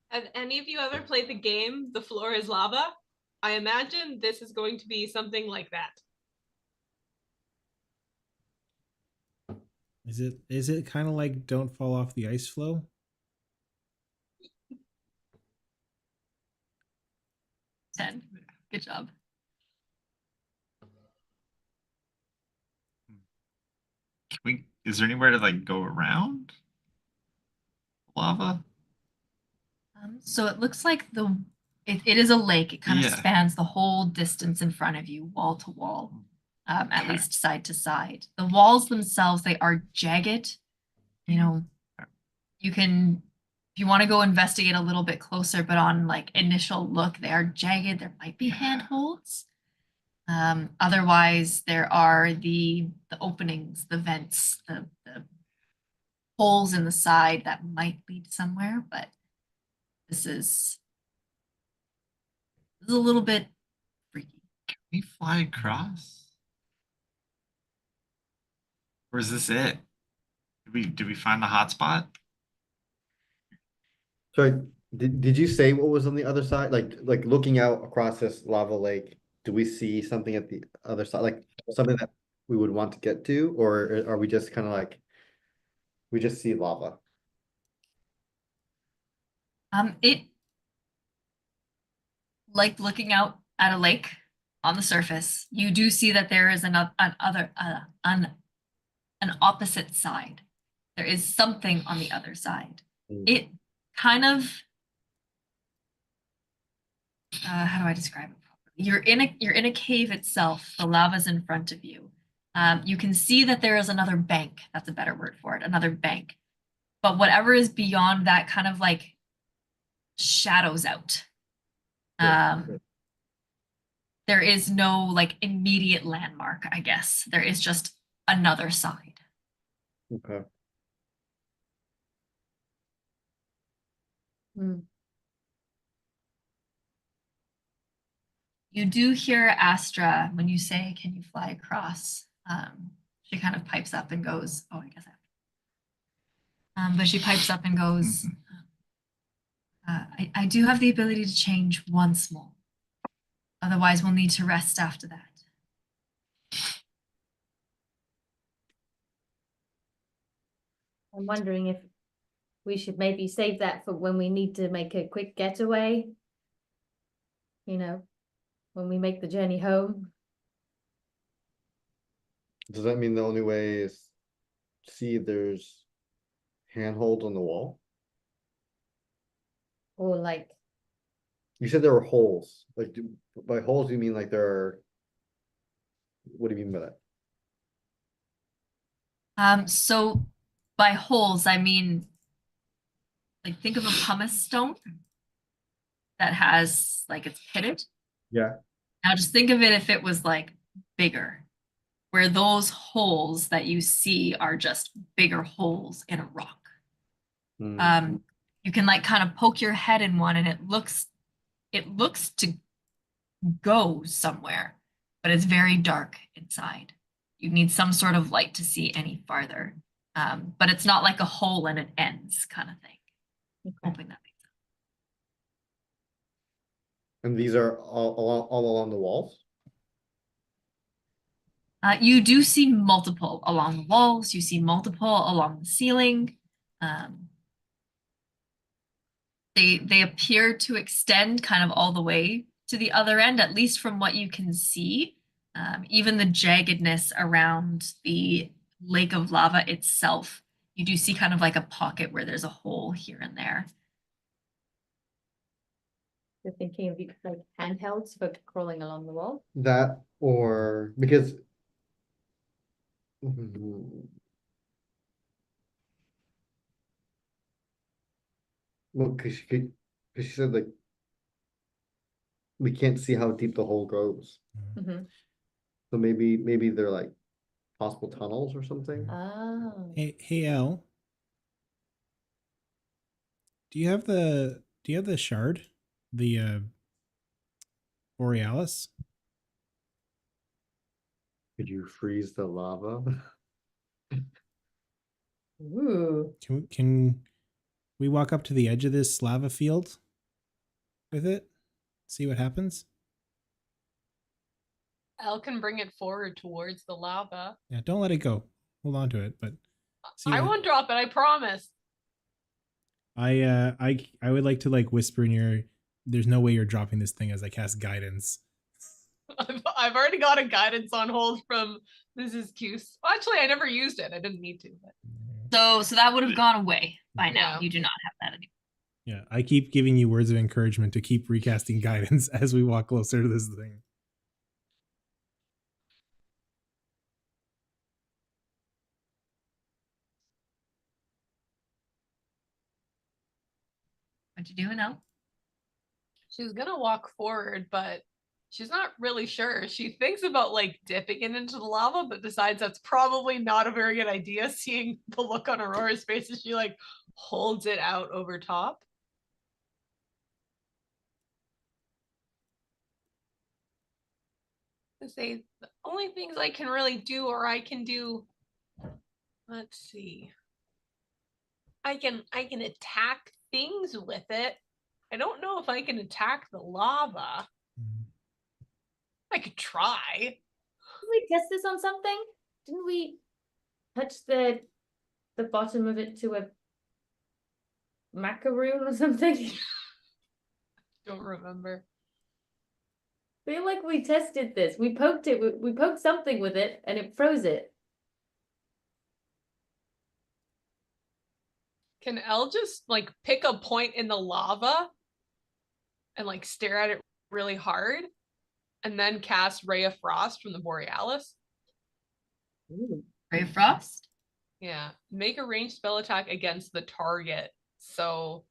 Have any of you ever played the game The Floor is Lava? I imagine this is going to be something like that. Is it kind of like Don't Fall Off the Ice Flow? Ten. Good job. Is there anywhere to like go around lava? So it looks like it is a lake. It kind of Yeah. spans the whole distance in front of you, wall to wall, at Okay. least side to side. The walls themselves, they are jagged. You know, you can, if you want to go investigate a little bit closer, but on like initial look, they are jagged. There might be handholds. Otherwise, there are the openings, the vents, the holes in the side that might lead somewhere, but this is a little bit freaky. Can we fly across? Or is this it? Did we find the hot spot? Sorry, did you say what was on the other side? Like looking out across this lava lake, do we see something at the other side? Like something that we would want to get to, or are we just kind of like we just see lava? It, like looking out at a lake on the surface, you do see that there is an opposite side. There is something on the other side. Mm. It kind of, how do I describe it properly? You're in a cave itself. The lava's in front of you. You can see that there is another bank. That's a better word for it. Another bank. But whatever is beyond that kind of like shadows out. Good. There is no like immediate landmark, I guess. There is just another side. Okay. Hmm. You do hear Astra when you say, "Can you fly across?" She kind of pipes up and goes, "Oh, I guess I." But she pipes up and goes, "I do have the ability to change once more. Otherwise, we'll need to rest after that." I'm wondering if we should maybe save that for when we need to make a quick getaway. You know, when we make the journey home. Does that mean the only way is see if there's handholds on the wall? Or like, You said there were holes. Like, by holes, you mean like there are. What do you mean by that? So by holes, I mean, like think of a pumice stone that has like it's pitted. Yeah. Now just think of it if it was like bigger, where those holes that you see are just bigger holes in a rock. Mm. You can like kind of poke your head in one and it looks to go somewhere, but it's very dark inside. You need some sort of light to see any farther. But it's not like a hole and it ends kind of thing. Hoping that makes sense. And these are all along the walls? You do see multiple along the walls. You see multiple along the ceiling. They appear to extend kind of all the way to the other end, at least from what you can see. Even the jaggedness around the lake of lava itself, you do see kind of like a pocket where there's a hole here and there. you're thinking of like handhelds for crawling along the wall. That or because well, because she said like we can't see how deep the hole goes. Mm-hmm. So maybe they're like possible tunnels or something. Oh. Hey, Elle. Do you have the shard? The Borealis? Could you freeze the lava? Ooh. Can we walk up to the edge of this lava field with it? See what happens? Elle can bring it forward towards the lava. Yeah, don't let it go. Hold on to it, but see I what- won't drop it, I promise. I would like to like whisper in your. There's no way you're dropping this thing as I cast guidance. I've already got a guidance on hold from Mrs. Cuse. Well, actually, I never used it. I didn't need to. But So that would have gone away by now. Yeah. You do not have that anymore. Yeah, I keep giving you words of encouragement to keep recasting guidance as we walk closer to this thing. What you doing now? she was gonna walk forward, but she's not really sure. She thinks about like dipping it into the lava, but decides that's probably not a very good idea, seeing the look on Aurora's face as she like holds it out over top. To say the only things I can really do, or I can do, let's see. I can attack things with it. I don't know if I can attack the lava. I could try. Did we test this on something? Didn't we touch the bottom of it to a macaroon or something? Don't remember. Feel like we tested this. We poked it. We poked something with it, and it froze it. Can Elle just like pick a point in the lava and like stare at it really hard and then cast Ray of Frost from the Borealis? Ooh. Ray of Frost. Yeah. Make a ranged spell attack against the target. So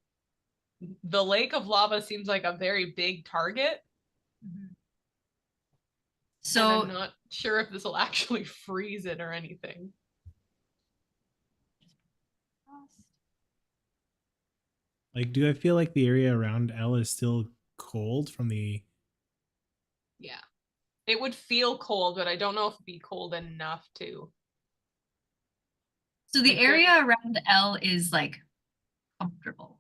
the lake of lava seems like a very big target. And So I'm not sure if this will actually freeze it or anything. Like, do I feel like the area around Elle is still cold from the? Yeah. It would feel cold, but I don't know if it'd be cold enough to. So the Like area around Elle is like comfortable.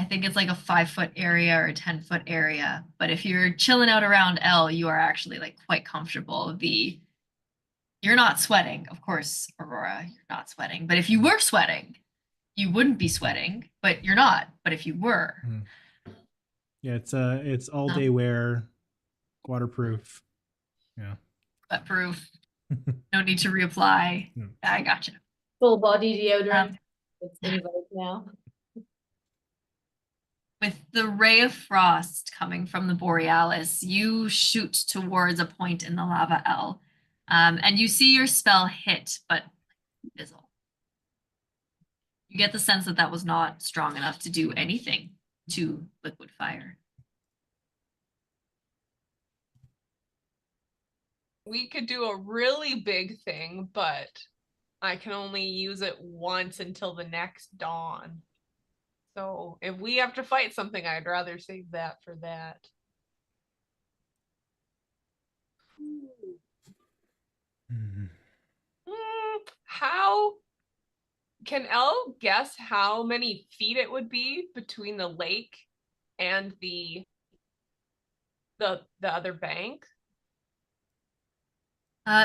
I think it's like a 5-foot area or a 10-foot area. But if you're chilling out around Elle, you are actually like quite comfortable. You're not sweating, of course, Aurora. You're not sweating. But if you were sweating, you wouldn't be sweating, but you're not. But if you were, Yeah, it's all day wear, waterproof. Yeah. sweat proof, no need to reapply. Hmm. I gotcha. Full body deodorant. Um, It's in vogue now. With the ray of frost coming from the Borealis, you shoot towards a point in the lava Elle, and you see your spell hit, but fizzle. You get the sense that that was not strong enough to do anything to liquid fire. We could do a really big thing, but I can only use it once until the next dawn. So if we have to fight something, I'd rather save that for that. How can Elle guess how many feet it would be between the lake and the other bank?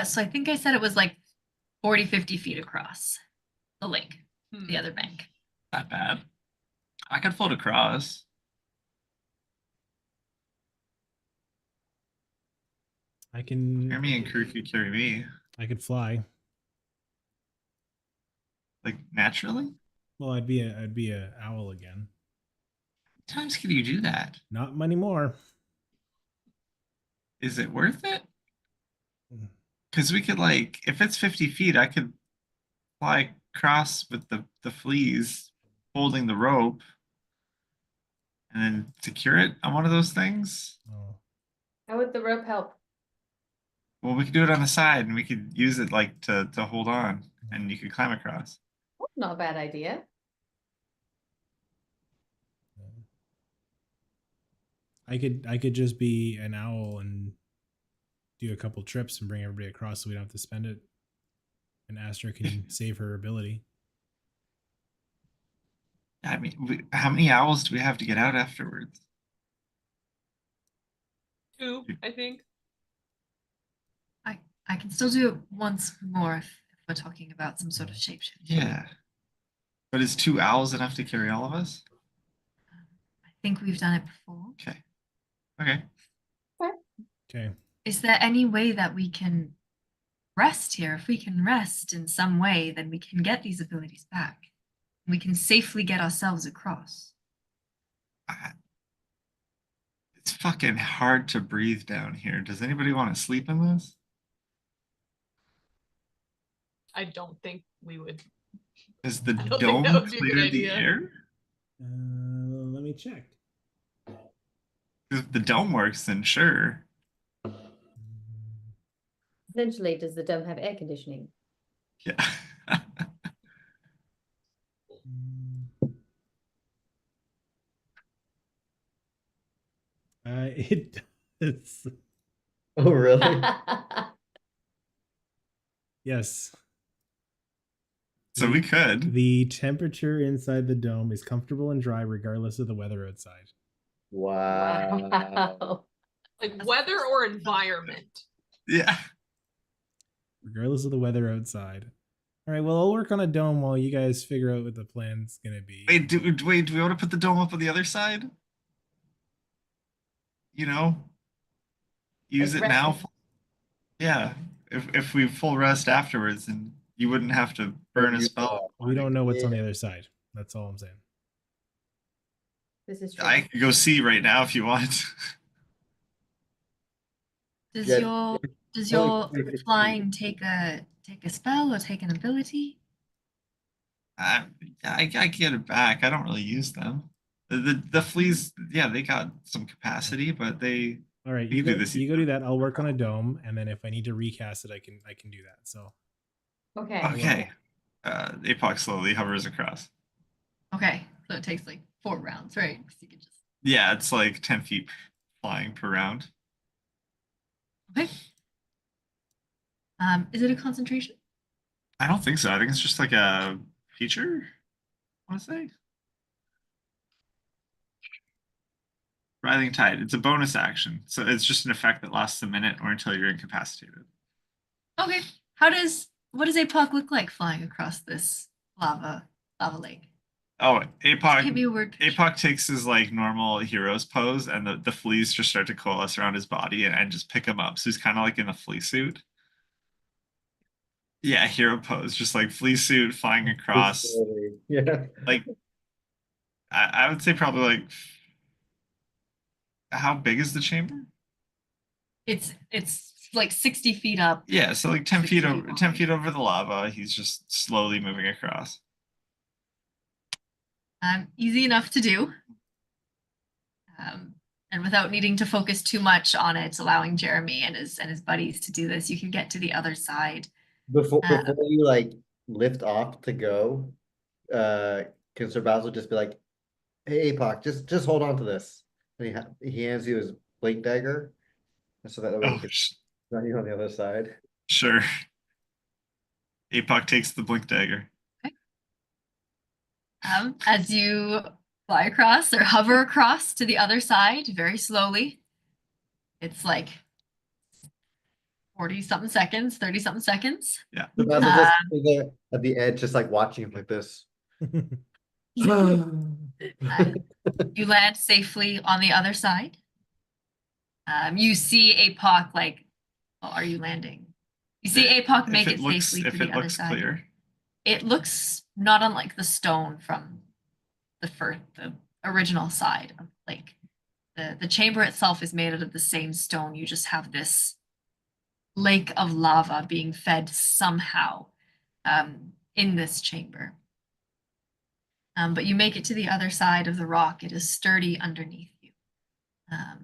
So I think I said it was like 40, 50 feet across the lake, the other bank. Not bad. I could float across. I can. Carry and crew could carry me. I could fly. Like naturally? Well, I'd be a owl again. How times can you do that? Not many more. Is it worth it? Mm. Because we could like, if it's 50 feet, I could fly across with the fleas holding the rope and then secure it on one of those things. Oh. How would the rope help? Well, we could do it on the side and we could use it like to hold on and you could climb across. That's not a bad idea. I could just be an owl and do a couple trips and bring everybody across so we don't have to spend it. And Astra can save her ability. I mean, how many owls do we have to get out afterwards? 2, I think. I can still do it once more if we're talking about some sort of shapeshift. Yeah. But is 2 owls enough to carry all of us? I think we've done it before. Okay. Okay. Okay. Is there any way that we can rest here? If we can rest in some way, then we can get these abilities back. We can safely get ourselves across. It's fucking hard to breathe down here. Does anybody want to sleep in this? I don't think we would. Is the I don't think dome that would be a good clear the idea. air? Let me check. If the dome works, then sure. Essentially, does the dome have air conditioning? Yeah. It does. Oh, really? Yes. So we could. The temperature inside the dome is comfortable and dry regardless of the weather outside. Wow. Wow. Like weather or environment. Yeah. Regardless of the weather outside. All right, well, I'll work on a dome while you guys figure out what the plan's going to be. Wait, do we want to put the dome up on the other side? You know? Use Like it now. rest. Yeah. If we full rest afterwards, then you wouldn't have to burn a use spell. We don't know what's on the Yeah. other side. That's all I'm saying. This is true. I could go see right now if you want. Does Yeah, your does only your 50. flying take a spell or take an ability? I get it back. I don't really use them. The fleas, yeah, they got some capacity, but they All right, We you can go. do this You go either. do that. I'll work on a dome, and then if I need to recast it, I can do that. So Okay. okay. Apoc slowly hovers across. Okay, so it takes like 4 rounds, right? 'Cause you can just Yeah, it's like 10 feet flying per round. okay. Is it a concentration? I don't think so. I think it's just like a feature, I want to say. Writhing Tide. It's a bonus action. So it's just an effect that lasts a minute or until you're incapacitated. Okay. What does Apoc look like flying across this lava lake? Oh, Give me Apoc a word. Apoc takes his like normal hero's pose and the fleas just start to coalesce around his body and just pick him up. So he's kind of like in a flea suit. Yeah, hero pose, just like flea suit flying across. Yeah. Like I would say probably like how big is the chamber? It's like 60 feet up. Yeah, so like 10 60 feet over wide. 10 feet over the lava. He's just slowly moving across. Easy enough to do. And without needing to focus too much on it, allowing Jeremy and his buddies to do this, you can get to the other side. Before Uh, before you like lift off to go, can Sir Basil just be like, "Hey, Apoc, just hold on to this." And he hands you his blink dagger, and so that way he Oh, can run you on the other side. sure. Apoc takes the blink dagger. As you fly across or hover across to the other side very slowly, it's like 40 something seconds, 30 something seconds. Yeah. Sir Basil just is there at the edge, just like watching him like this. You land safely on the other side. You see Apoc like, well, are you landing? You see Apoc make it safely to the other side. Clear. It looks not unlike the stone from the original side of the lake. The chamber itself is made out of the same stone. You just have this lake of lava being fed somehow in this chamber. But you make it to the other side of the rock. It is sturdy underneath you.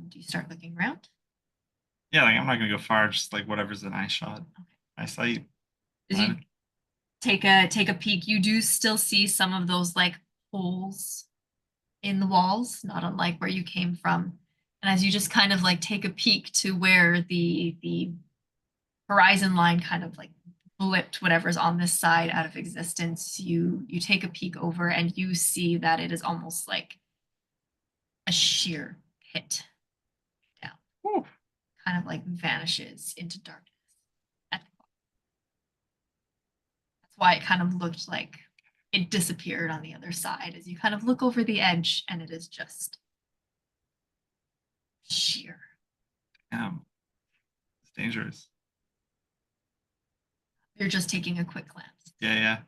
Do you start looking around? Yeah, like I'm not gonna go far, just like whatever's an eye shot. Eyesight. As you take a peek, you do still see some of those like holes in the walls, not unlike where you came from. And as you just kind of like take a peek to where the horizon line kind of like blipped whatever's on this side out of existence, you take a peek over and you see that it is almost like a sheer pit down. Ooh. Kind of like vanishes into darkness at the bottom. That's why it kind of looked like it disappeared on the other side as you kind of look over the edge and it is just sheer. Damn. It's dangerous. You're just taking a quick glance. Yeah.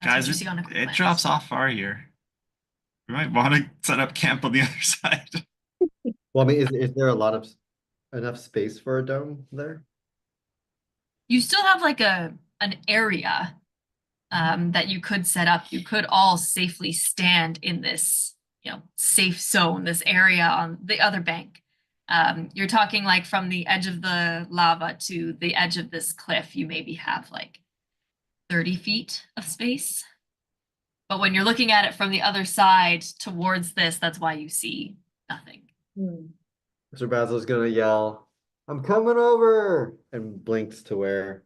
That's Guys, what you see on a quick it glance. drops off far here. We might want to set up camp on the other side. Well, I mean, is there a lot of enough space for a dome there? You still have like an area that you could set up. You could all safely stand in this, safe zone, this area on the other bank. You're talking like from the edge of the lava to the edge of this cliff, you maybe have like 30 feet of space. But when you're looking at it from the other side towards this, that's why you see nothing. Sir Basil's gonna yell, "I'm coming over!" and blinks to where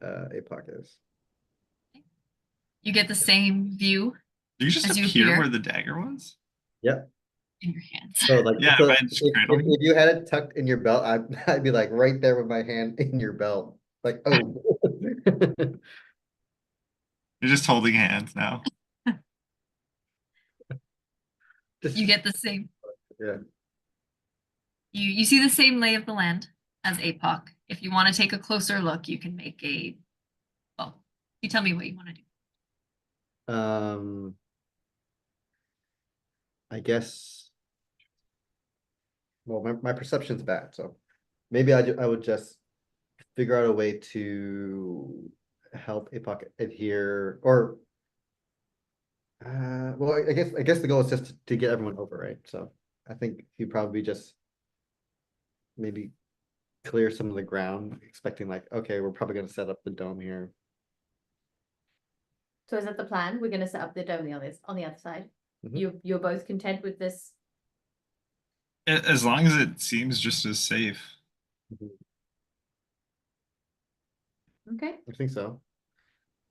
Apoc is. You get the same view You just As you appear appear. where the dagger was? Yep. in your hands. So like, Yeah, so but if, just if cradling. if you had it tucked in your belt, I'd be like right there with my hand in your belt. Like, oh. You're just holding hands now. Just- You get the same. Yeah. You see the same lay of the land as Apoc. If you want to take a closer look, you can make You tell me what you want to do. I guess. Well, my perception's bad, so maybe I would just figure out a way to help Apoc adhere, or well, I guess the goal is just to get everyone over, right? So I think he'd probably just maybe clear some of the ground, expecting like, okay, we're probably gonna set up the dome here. So is that the plan? We're gonna set up the dome on the other side. Mhm. You're both content with this? As long as it seems just as safe. Okay. I think so.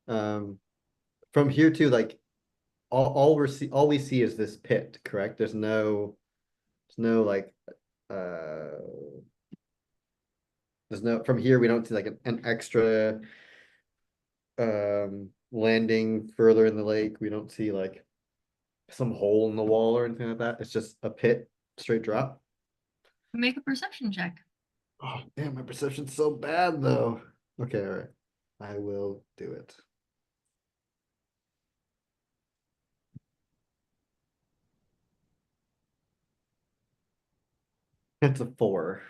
From here to like, all we see is this pit, correct? There's no like, there's no, from here we don't see like an extra landing further in the lake. We don't see like some hole in the wall or anything like that. It's just a pit, straight drop. Make a perception check. Oh damn, my perception's so bad though. Okay, all right. I will do it. It's a 4.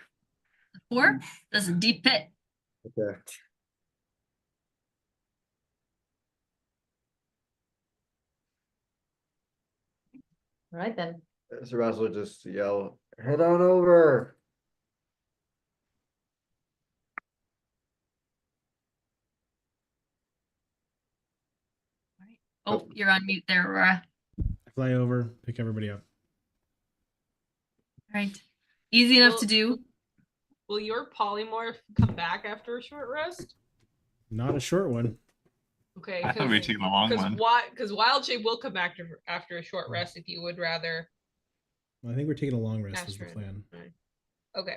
4. That's a deep pit. Okay. All right then. So Basil would just yell, head on over. Oh, you're on mute there, Aurora. I fly over, pick everybody up. All right. Easy enough Well- to do. Will your polymorph come back after a short rest? Not a short one. Okay. I thought we were taking the long one. Because wild shape will come back after a short rest if you would rather. I think we're taking a long rest is the Astrid. plan. Okay.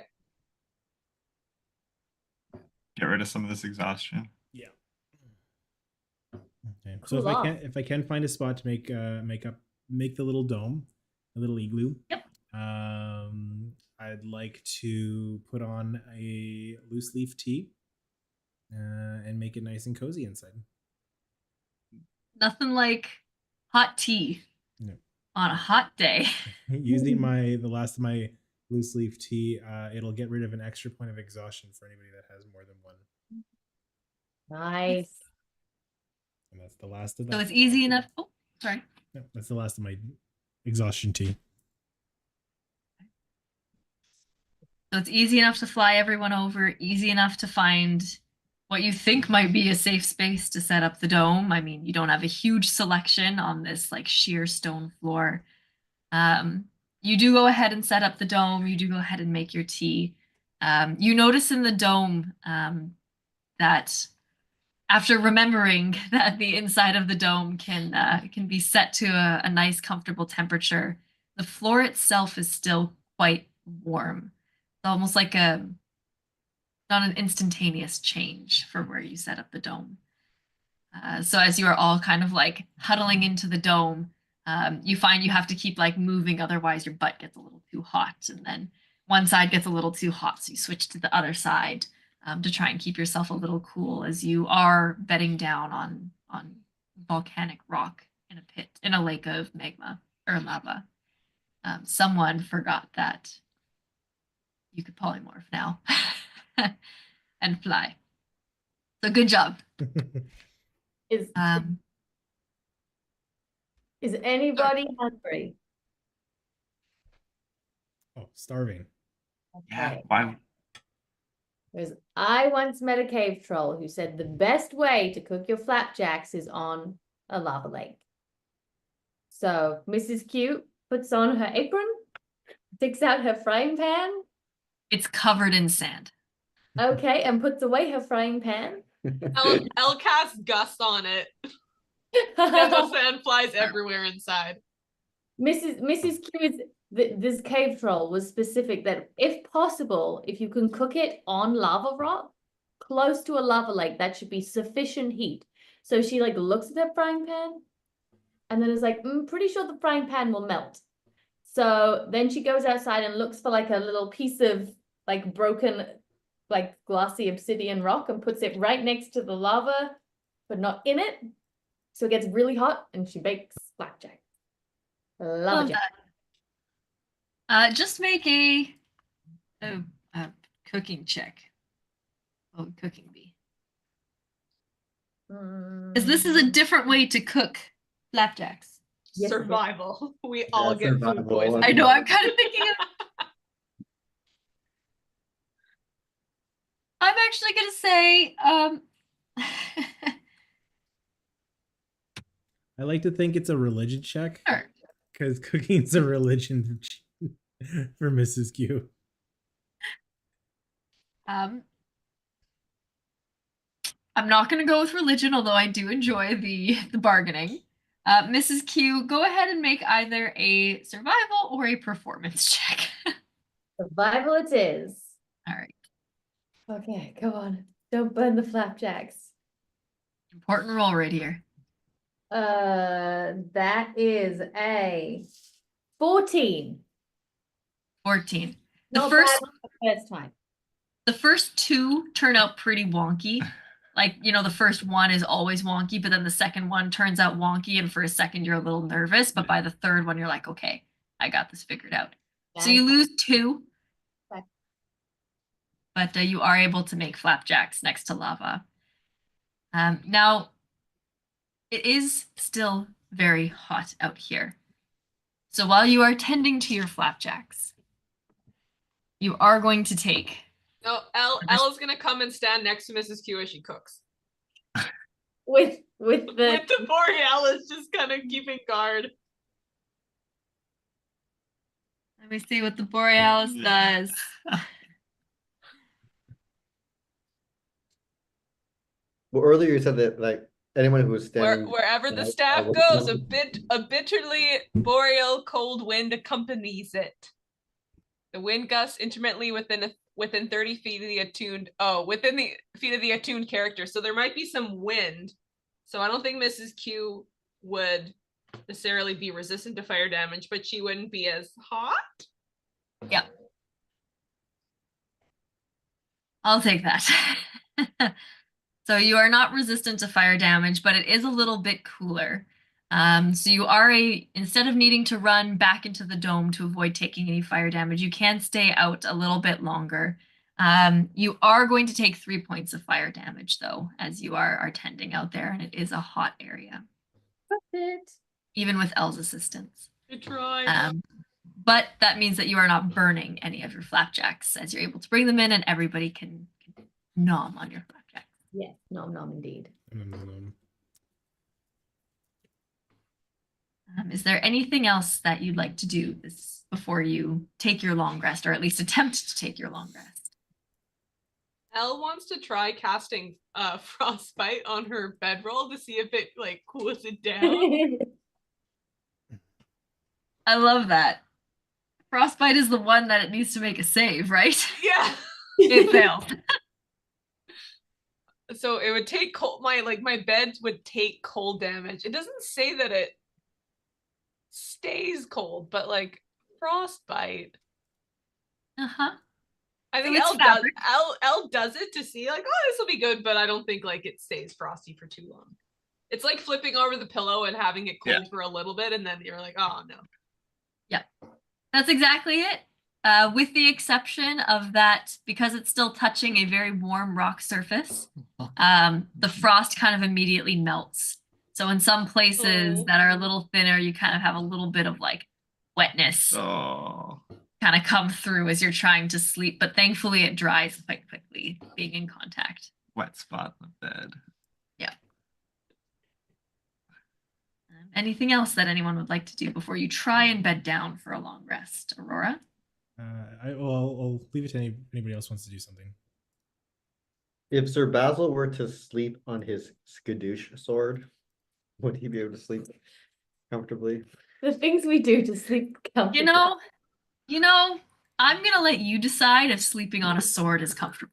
Get rid of some of this exhaustion. Yeah. Okay. So Cool off. if I can find a spot to make the little dome, a little igloo. Yep. I'd like to put on a loose leaf tea, and make it nice and cozy inside. Nothing like hot tea No. on a hot day. Using the last of my loose leaf tea, it'll get rid of an extra point of exhaustion for anybody that has more than one. Nice. And that's the last of that. So it's easy enough. Oh, sorry. No, that's the last of my exhaustion tea. So it's easy enough to fly everyone over, easy enough to find what you think might be a safe space to set up the dome. I mean, you don't have a huge selection on this like sheer stone floor. You do go ahead and set up the dome. You do go ahead and make your tea. You notice in the dome that after remembering that the inside of the dome can be set to a nice, comfortable temperature, the floor itself is still quite warm. It's almost like not an instantaneous change from where you set up the dome. So as you are all kind of like huddling into the dome, you find you have to keep like moving, otherwise your butt gets a little too hot, and then one side gets a little too hot, so you switch to the other side to try and keep yourself a little cool as you are bedding down on volcanic rock in a pit, in a lake of magma or lava. Someone forgot that you could polymorph now and fly. So good job. Is anybody hungry? Oh, starving. Yeah, Okay. why? Because I once met a cave troll who said the best way to cook your flapjacks is on a lava lake. So Mrs. Cute puts on her apron, takes out her frying pan, It's covered in sand. okay, and puts away her frying pan. Elle casts Gust on it. And the sand flies everywhere inside. Mrs. Q is this cave troll was specific that if possible, if you can cook it on lava rock, close to a lava lake, that should be sufficient heat. So she like looks at her frying pan and then is like, pretty sure the frying pan will melt. So then she goes outside and looks for like a little piece of like broken, like glassy obsidian rock and puts it right next to the lava but not in it. So it gets really hot and she bakes flapjack. Love it. Just make a cooking check. Oh, cooking bee. Because this is a different way to cook flapjacks. Yes, yes. Survival. We all get food survival. poisoning. I know, I'm kind of thinking of. I'm actually gonna say, I like to think it's a religion check sure. because cooking's a religion for Mrs. Q. I'm not gonna go with religion, although I do enjoy the bargaining. Mrs. Q, go ahead and make either a survival or a performance check. Survival it is. All right. Okay, come on. Don't burn the flapjacks. Important roll right here. That is a 14. 14. The Not first bad the first time. the first two turn out pretty wonky. Like, the first one is always wonky, but then the second one turns out wonky, and for a second you're a little nervous, but by the third one you're like, okay, I got this figured out. So you lose 2. Okay. But you are able to make flapjacks next to lava. Now, it is still very hot out here. So while you are tending to your flapjacks, you are going to take. No, Elle is gonna come and stand next to Mrs. Q as she cooks. With the With the Borealis just kind of keeping guard. Let me see what the Borealis does. Well, earlier you said that like anyone who was standing Wherever the right, staff was goes, known. a bitterly boreal cold wind accompanies it. The wind gusts intermittently within 30 feet of the attuned. Oh, within the feet of the attuned character. So there might be some wind. So I don't think Mrs. Q would necessarily be resistant to fire damage, but she wouldn't be as hot. Yeah. I'll take that. So you are not resistant to fire damage, but it is a little bit cooler. So you are instead of needing to run back into the dome to avoid taking any fire damage, you can stay out a little bit longer. You are going to take 3 points of fire damage though, as you are tending out there, and it is a hot area. That's it. Even with Elle's assistance. Good try. But that means that you are not burning any of your flapjacks, as you're able to bring them in and everybody can nom on your flapjacks. Yes, nom nom indeed. Is there anything else that you'd like to do before you take your long rest, or at least attempt to take your long rest? Elle wants to try casting frostbite on her bedroll to see if it like cools it down. I love that. Frostbite is the one that it needs to make a save, right? Yeah. It failed. So it would take cold. My bed would take cold damage. It doesn't say that it stays cold, but like frostbite. Uh-huh. I think it's Elle does. Elle does it to see like, oh, this will be good, but I don't think like it stays frosty for too long. It's like flipping over the pillow and having it cold for a little bit, and then you're like, oh no. Yeah, that's exactly it. With the exception of that, because it's still touching a very warm rock surface, the frost kind of immediately melts. So in some places that are a little thinner, you kind of have a little bit of like wetness kind of come through as you're trying to sleep. But thankfully it dries quite quickly being in contact. Wet spot in the bed. Yeah. Anything else that anyone would like to do before you try and bed down for a long rest, Aurora? I'll leave it to anybody else wants to do something. If Sir Basil were to sleep on his skadoosh sword, would he be able to sleep comfortably? The things we do to sleep comfortably. I'm gonna let you decide if sleeping on a sword is comfortable.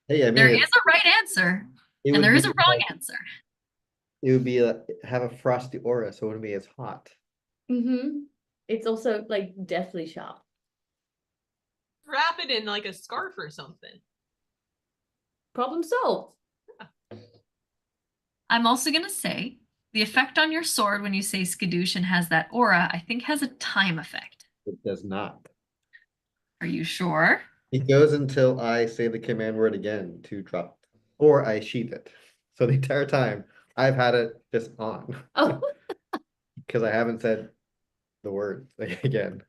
Hey, I mean, There is a right answer, and there is a wrong answer. It would be have a frosty aura, so it wouldn't be as hot. Mm-hmm. It's also like deathly sharp. Wrap it in like a scarf or something. Problem solved. I'm also going to say the effect on your sword when you say skadoosh and has that aura, I think has a time effect. It does not. Are you sure? It goes until I say the command word again to drop, or I sheath it. So the entire time I've had it just on Oh, because I haven't said the word again.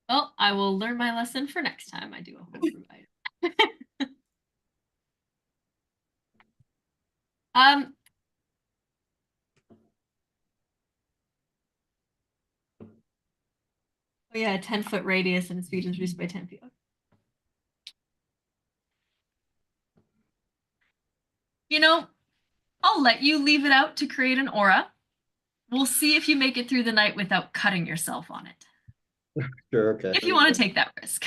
Well, I will learn my lesson for next time I do a homebrew item. Oh yeah, a 10-foot radius and speed is reduced by 10 feet. You know, I'll let you leave it out to create an aura. We'll see if you make it through the night without cutting yourself on it. Sure, okay. If you want to take that risk.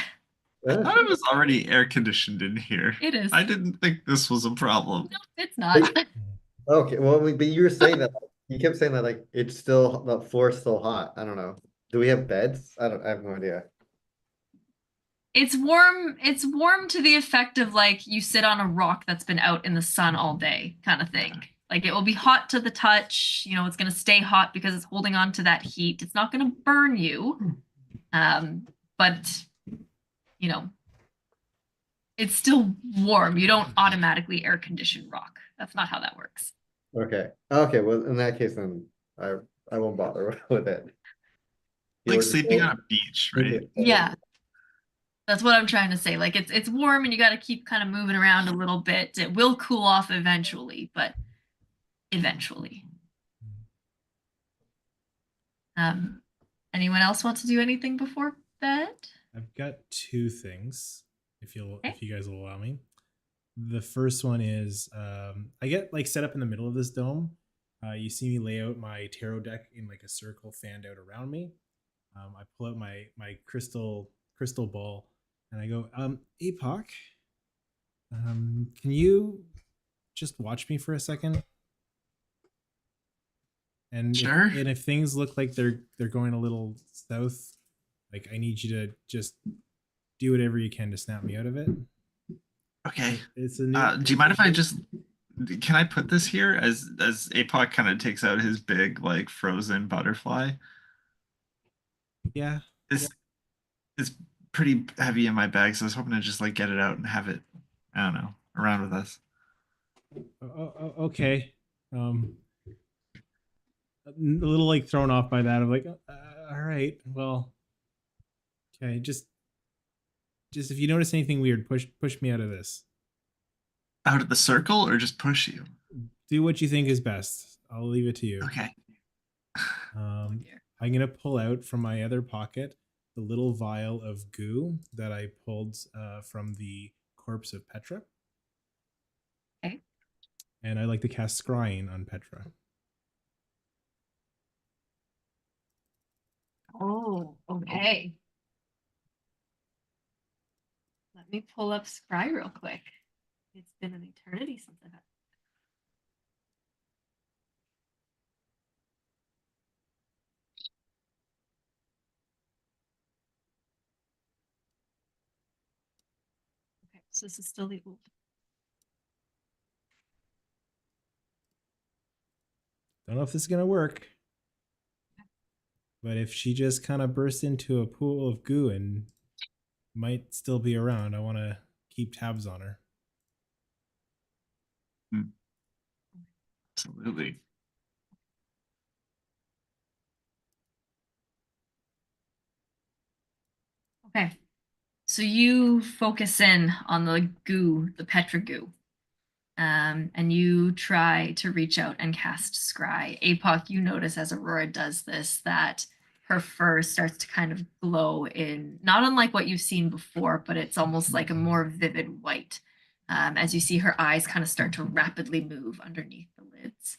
I thought it was already air conditioned in here. It is. I didn't think this was a problem. No, it's not. Okay, well, but you were saying that you kept saying that like it's still the floor's still hot. I don't know. Do we have beds? I have no idea. It's warm. It's warm to the effect of like you sit on a rock that's been out in the sun all day kind of thing. Like it will be hot to the touch, you know, it's going to stay hot because it's holding on to that heat. It's not going to burn you. But you know, it's still warm. You don't automatically air condition rock. That's not how that works. Okay. Okay, well, in that case, then I won't bother with it. Like sleeping on a beach, right? Yeah. That's what I'm trying to say. Like it's warm and you got to keep kind of moving around a little bit. It will cool off eventually, but eventually. Anyone else want to do anything before bed? I've got two things, if you guys will allow me. The first one is I get like set up in the middle of this dome. You see me lay out my tarot deck in like a circle fanned out around me. I pull out my crystal ball and I go, Apoc, can you just watch me for a second? And Sure. if things look like they're going a little south, like I need you to just do whatever you can to snap me out of it. Okay. It's a new, Do you mind if I just can I put this here as Apoc kind of takes out his big like frozen butterfly? yeah. It's pretty heavy in my bag, so I was hoping to just like get it out and have it, I don't know, around with us. Okay. A little like thrown off by that. I'm like, all right, well, okay, just if you notice anything weird, push me out of this. Out of the circle or just push you? Do what you think is best. I'll leave it to you. Okay. I'm gonna pull out from my other pocket the little vial of goo that I pulled from the corpse of Petra. Okay. And I like to cast scrying on Petra. Oh, okay. Let me pull up Scry real quick. It's been an eternity since I've had. Okay, so this is still the old. Don't know if this is gonna work. But if she just kind of bursts into a pool of goo and might still be around, I want to keep tabs on her. Absolutely. Okay. So you focus in on the goo, the Petra goo. And you try to reach out and cast Scry. Apoc, you notice as Aurora does this that her fur starts to kind of glow in, not unlike what you've seen before, but it's almost like a more vivid white as you see her eyes kind of start to rapidly move underneath the lids.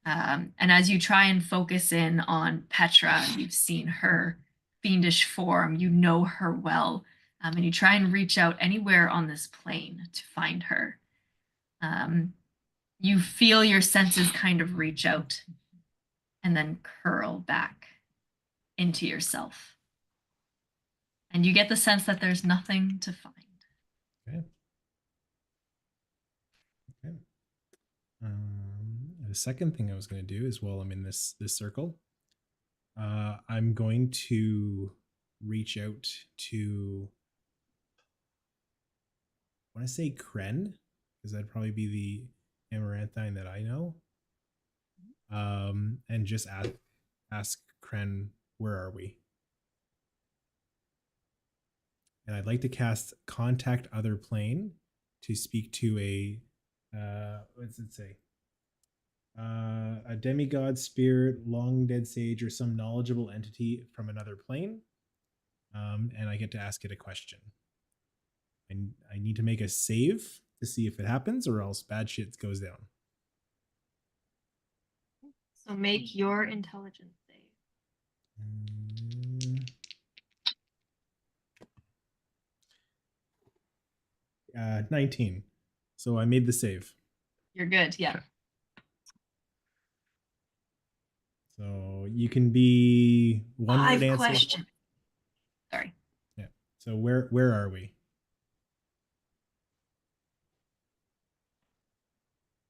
And as you try and focus in on Petra, you've seen her fiendish form, you know her well, and you try and reach out anywhere on this plane to find her. You feel your senses kind of reach out and then curl back into yourself. And you get the sense that there's nothing to find. Okay. The second thing I was going to do is while I'm in this circle, I'm going to reach out to, I want to say Kren, because that'd probably be the amaranthine that I know. And just ask Kren, where are we? And I'd like to cast Contact Other Plane to speak to a, what does it say? A demigod, spirit, long dead sage, or some knowledgeable entity from another plane. And I get to ask it a question. And I need to make a save to see if it happens, or else bad shit goes down. So make your intelligence save. 19. So I made the save. You're good. Yeah. So you can be one word answer. Question. Sorry. Yeah. So where are we?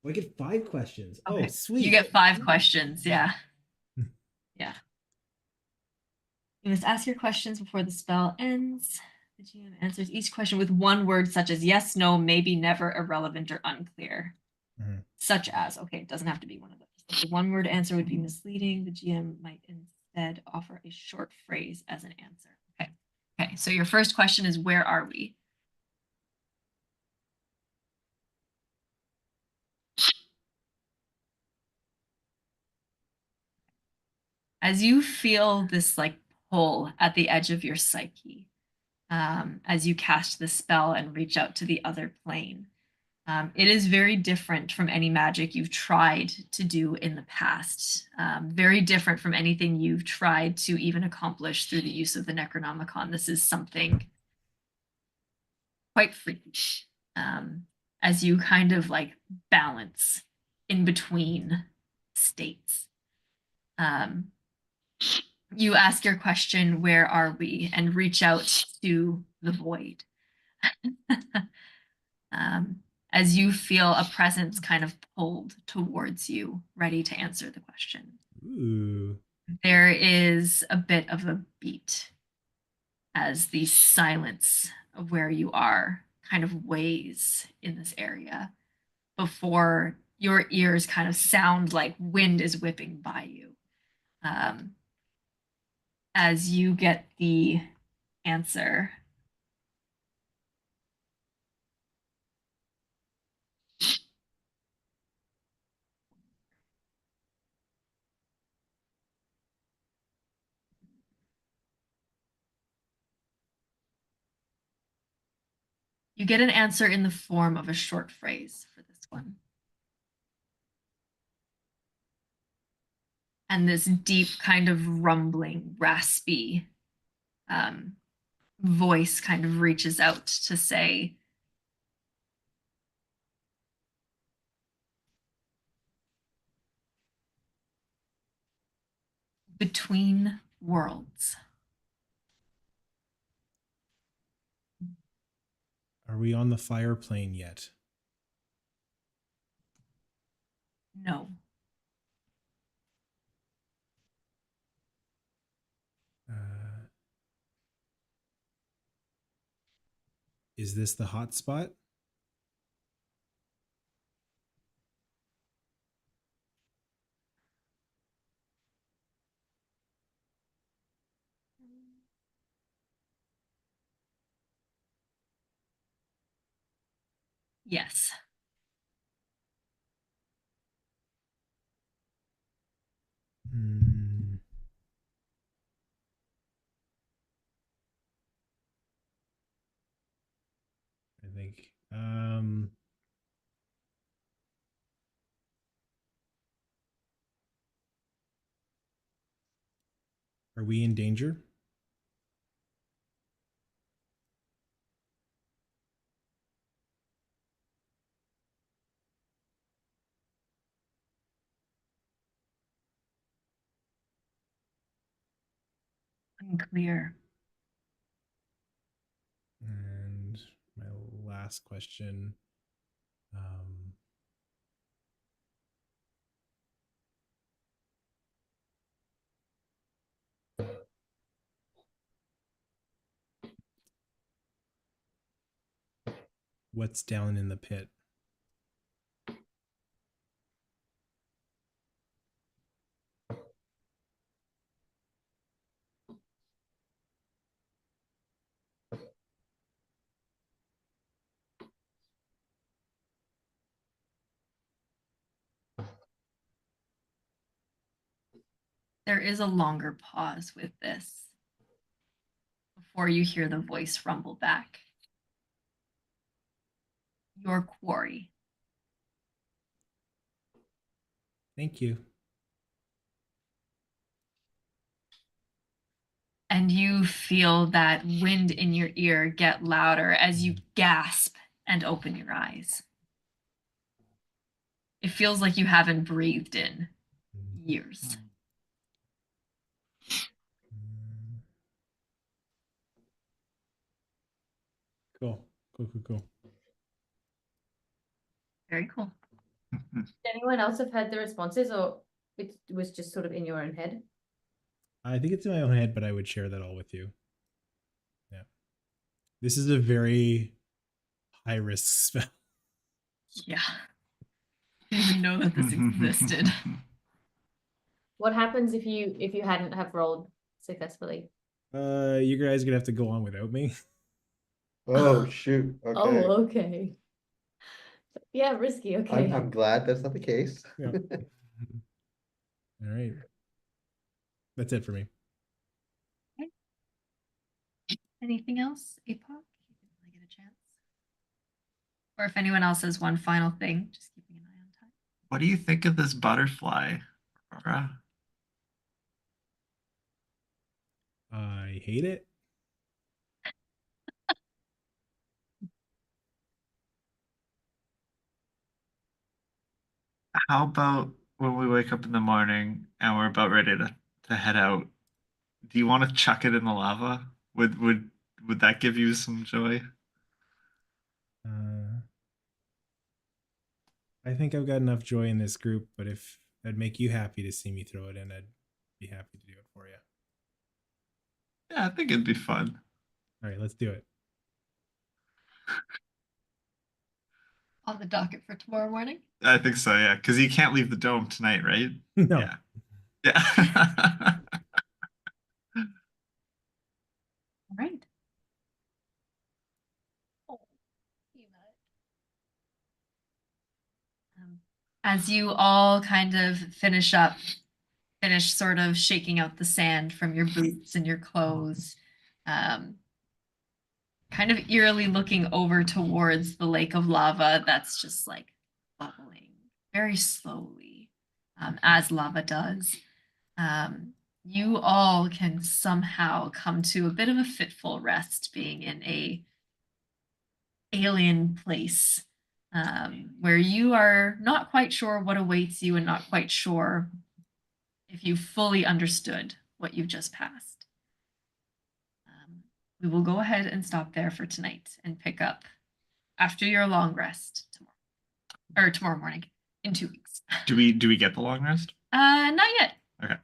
Oh, I get 5 questions. Okay. Oh, sweet. You get 5 questions. Yeah. Yeah. You must ask your questions before the spell ends. The GM answers each question with one word such as yes, no, maybe, never, irrelevant, or unclear. Mhm. Such as, okay, it doesn't have to be one of those. The one word answer would be misleading. The GM might instead offer a short phrase as an answer. Okay. Okay. So your first question is, where are we? As you feel this like pull at the edge of your psyche, as you cast the spell and reach out to the other plane, it is very different from any magic you've tried to do in the past. Very different from anything you've tried to even accomplish through the use of the Necronomicon. This is something quite freaky. As you kind of like balance in between states. You ask your question, where are we? And reach out to the void. As you feel a presence kind of pulled towards you, ready to answer the question. Ooh. There is a bit of a beat as the silence of where you are kind of weighs in this area before your ears kind of sound like wind is whipping by you. As you get the answer, you get an answer in the form of a short phrase for this one. And this deep kind of rumbling, raspy voice kind of reaches out to say, between worlds. Are we on the fire plane yet? No. Is this the hot spot? Yes. I think. Are we in danger? Unclear. And my last question. what's down in the pit. There is a longer pause with this before you hear the voice rumble back. Your quarry. Thank you. And you feel that wind in your ear get louder as you gasp and open your eyes. It feels like you haven't breathed in years. Cool. Cool. Very cool. Did anyone else have heard the responses, or it was just sort of in your own head? I think it's in my own head, but I would share that all with you. Yeah. This is a very high risk spell. Yeah. I didn't even know that this existed. What happens if you hadn't have rolled successfully? You guys are gonna have to go on without me. Oh, shoot. Okay. Oh, okay. Yeah, risky. Okay. I'm glad that's not the case. Yeah. All right. That's it for me. Anything else, Apoc? You didn't really get a chance. Or if anyone else has one final thing, just keeping an eye on time. What do you think of this butterfly, Aurora? I hate it. How about when we wake up in the morning and we're about ready to head out? Do you want to chuck it in the lava? Would that give you some joy? I think I've got enough joy in this group, but if that'd make you happy to see me throw it in, I'd be happy to do it for you. Yeah, I think it'd be fun. All right, let's do it. On the docket for tomorrow morning? I think so, yeah, because you can't leave the dome tonight, right? No. Yeah. Yeah. All right. As you all kind of finish sort of shaking out the sand from your boots and your clothes, kind of eerily looking over towards the lake of lava that's just like bubbling very slowly, as lava does. You all can somehow come to a bit of a fitful rest being in a alien place, where you are not quite sure what awaits you and not quite sure if you fully understood what you've just passed. We will go ahead and stop there for tonight and pick up after your long rest tomorrow morning in 2 weeks. Do we get the long rest? Not yet. Okay.